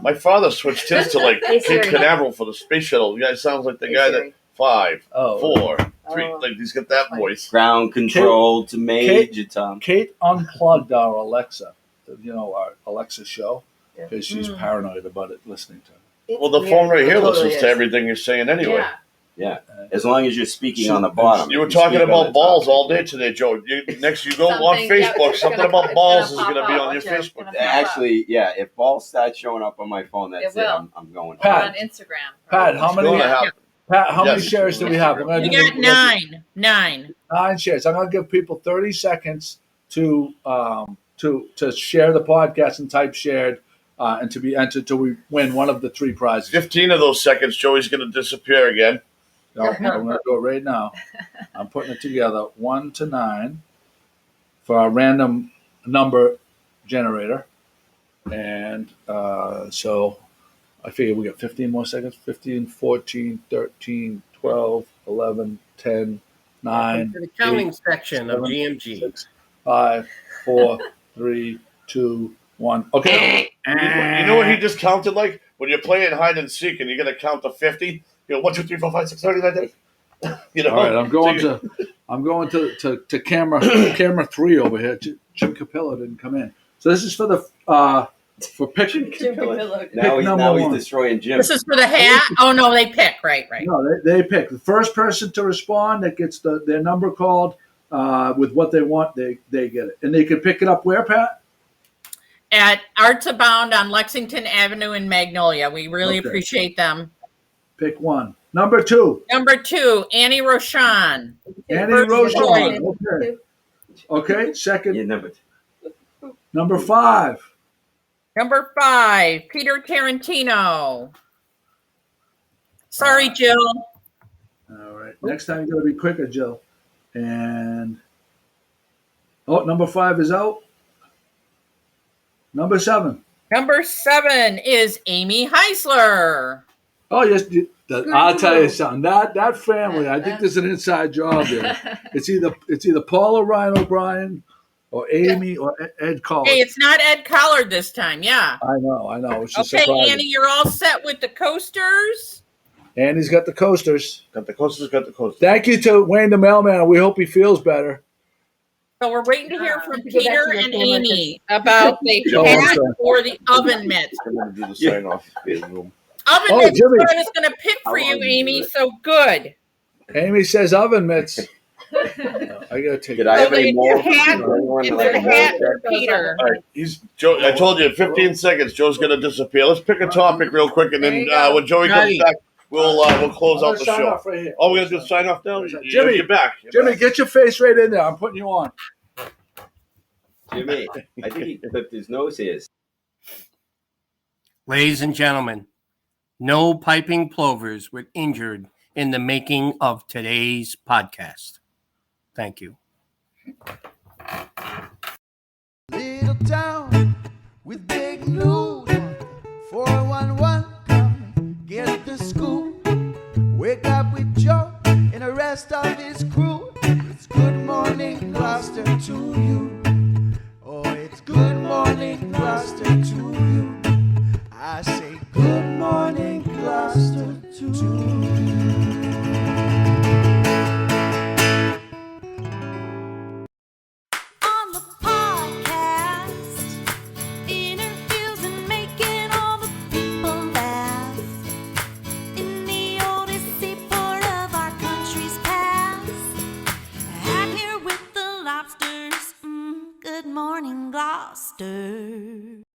My father switched his to Cape Canaveral for the space shuttle. The guy sounds like the guy that 5, 4, 3. Like he's got that voice. Ground control to Major Tom. Kate unplugged our Alexa, our Alexa show, because she's paranoid about it listening to it. Well, the phone right here listens to everything you're saying anyway. Yeah. As long as you're speaking on the bottom. You were talking about balls all day today, Joe. Next you go on Facebook, something about balls is going to be on your Facebook. Actually, if balls start showing up on my phone, that's it. I'm going on Instagram. Pat, how many shares do we have? We got 9. 9 shares. I'm going to give people 30 seconds to share the podcast and type shared, and to be entered till we win one of the 3 prizes. 15 of those seconds, Joey's going to disappear again. No, I'm going to do it right now. I'm putting it together 1 to 9 for our random number generator. And so I figure we got 15 more seconds. 15, 14, 13, 12, 11, 10, 9. To the counting section of GMG. 6, 5, 4, 3, 2, 1. Okay. You know what he just counted like? When you're playing hide and seek and you're going to count to 50, 1, 2, 3, 4, 5, 6, 7, 8, 9, 10. All right, I'm going to camera 3 over here. Jim Capillo didn't come in, so this is for the for picking. Now he's destroying Jim. This is for the hat. Oh no, they pick right. No, they pick the first person to respond that gets their number called with what they want. They get it, and they can pick it up where, Pat? At Arts Abound on Lexington Avenue in Magnolia. We really appreciate them. Pick one. Number 2. Number 2, Annie Roshan. Annie Roshan. Okay. Second. Yeah, Number 5. Number 5, Peter Tarantino. Sorry, Jill. All right. Next time you're going to be quicker, Jill. And number 5 is out. Number 7. Number 7 is Amy Heisler. Oh yes, I'll tell you something. That family, I think there's an inside job there. It's either Paula Ryan O'Brien or Amy or Ed Collard. Hey, it's not Ed Collard this time. Yeah. I know. It's just okay, surprising. Annie, you're all set with the coasters. Annie's got the coasters. Got the coasters. Thank you to Wayne the mailman. We hope he feels better. So we're waiting to hear from Peter and Amy about the hat or the oven mitts. I'm going to do the sign off. Oven mitts is what I was going to pick for you, Amy. So good. Amy says oven mitts. I got to take it. I have any more? Hat for Peter. All right, Joe. I told you, 15 seconds. Joe's going to disappear. Let's pick a topic real quick, and then when Joey comes back, we'll close out the show. Right, we're going to do the sign off now. Jimmy, you're back. Jimmy, get your face right in there. I'm putting you on. Jimmy, I think he clipped his nose ears. Ladies and gentlemen, no piping plovers were injured in the making of today's podcast. Thank you. Little town with big news. 411, come get the scoop. Wake up with Joe and the rest of his crew. It's good morning, Gloucester, to you. Oh, it's good morning, Gloucester, to you. I say good morning, Gloucester, to you. On the podcast, interview Good morning, Gloucester.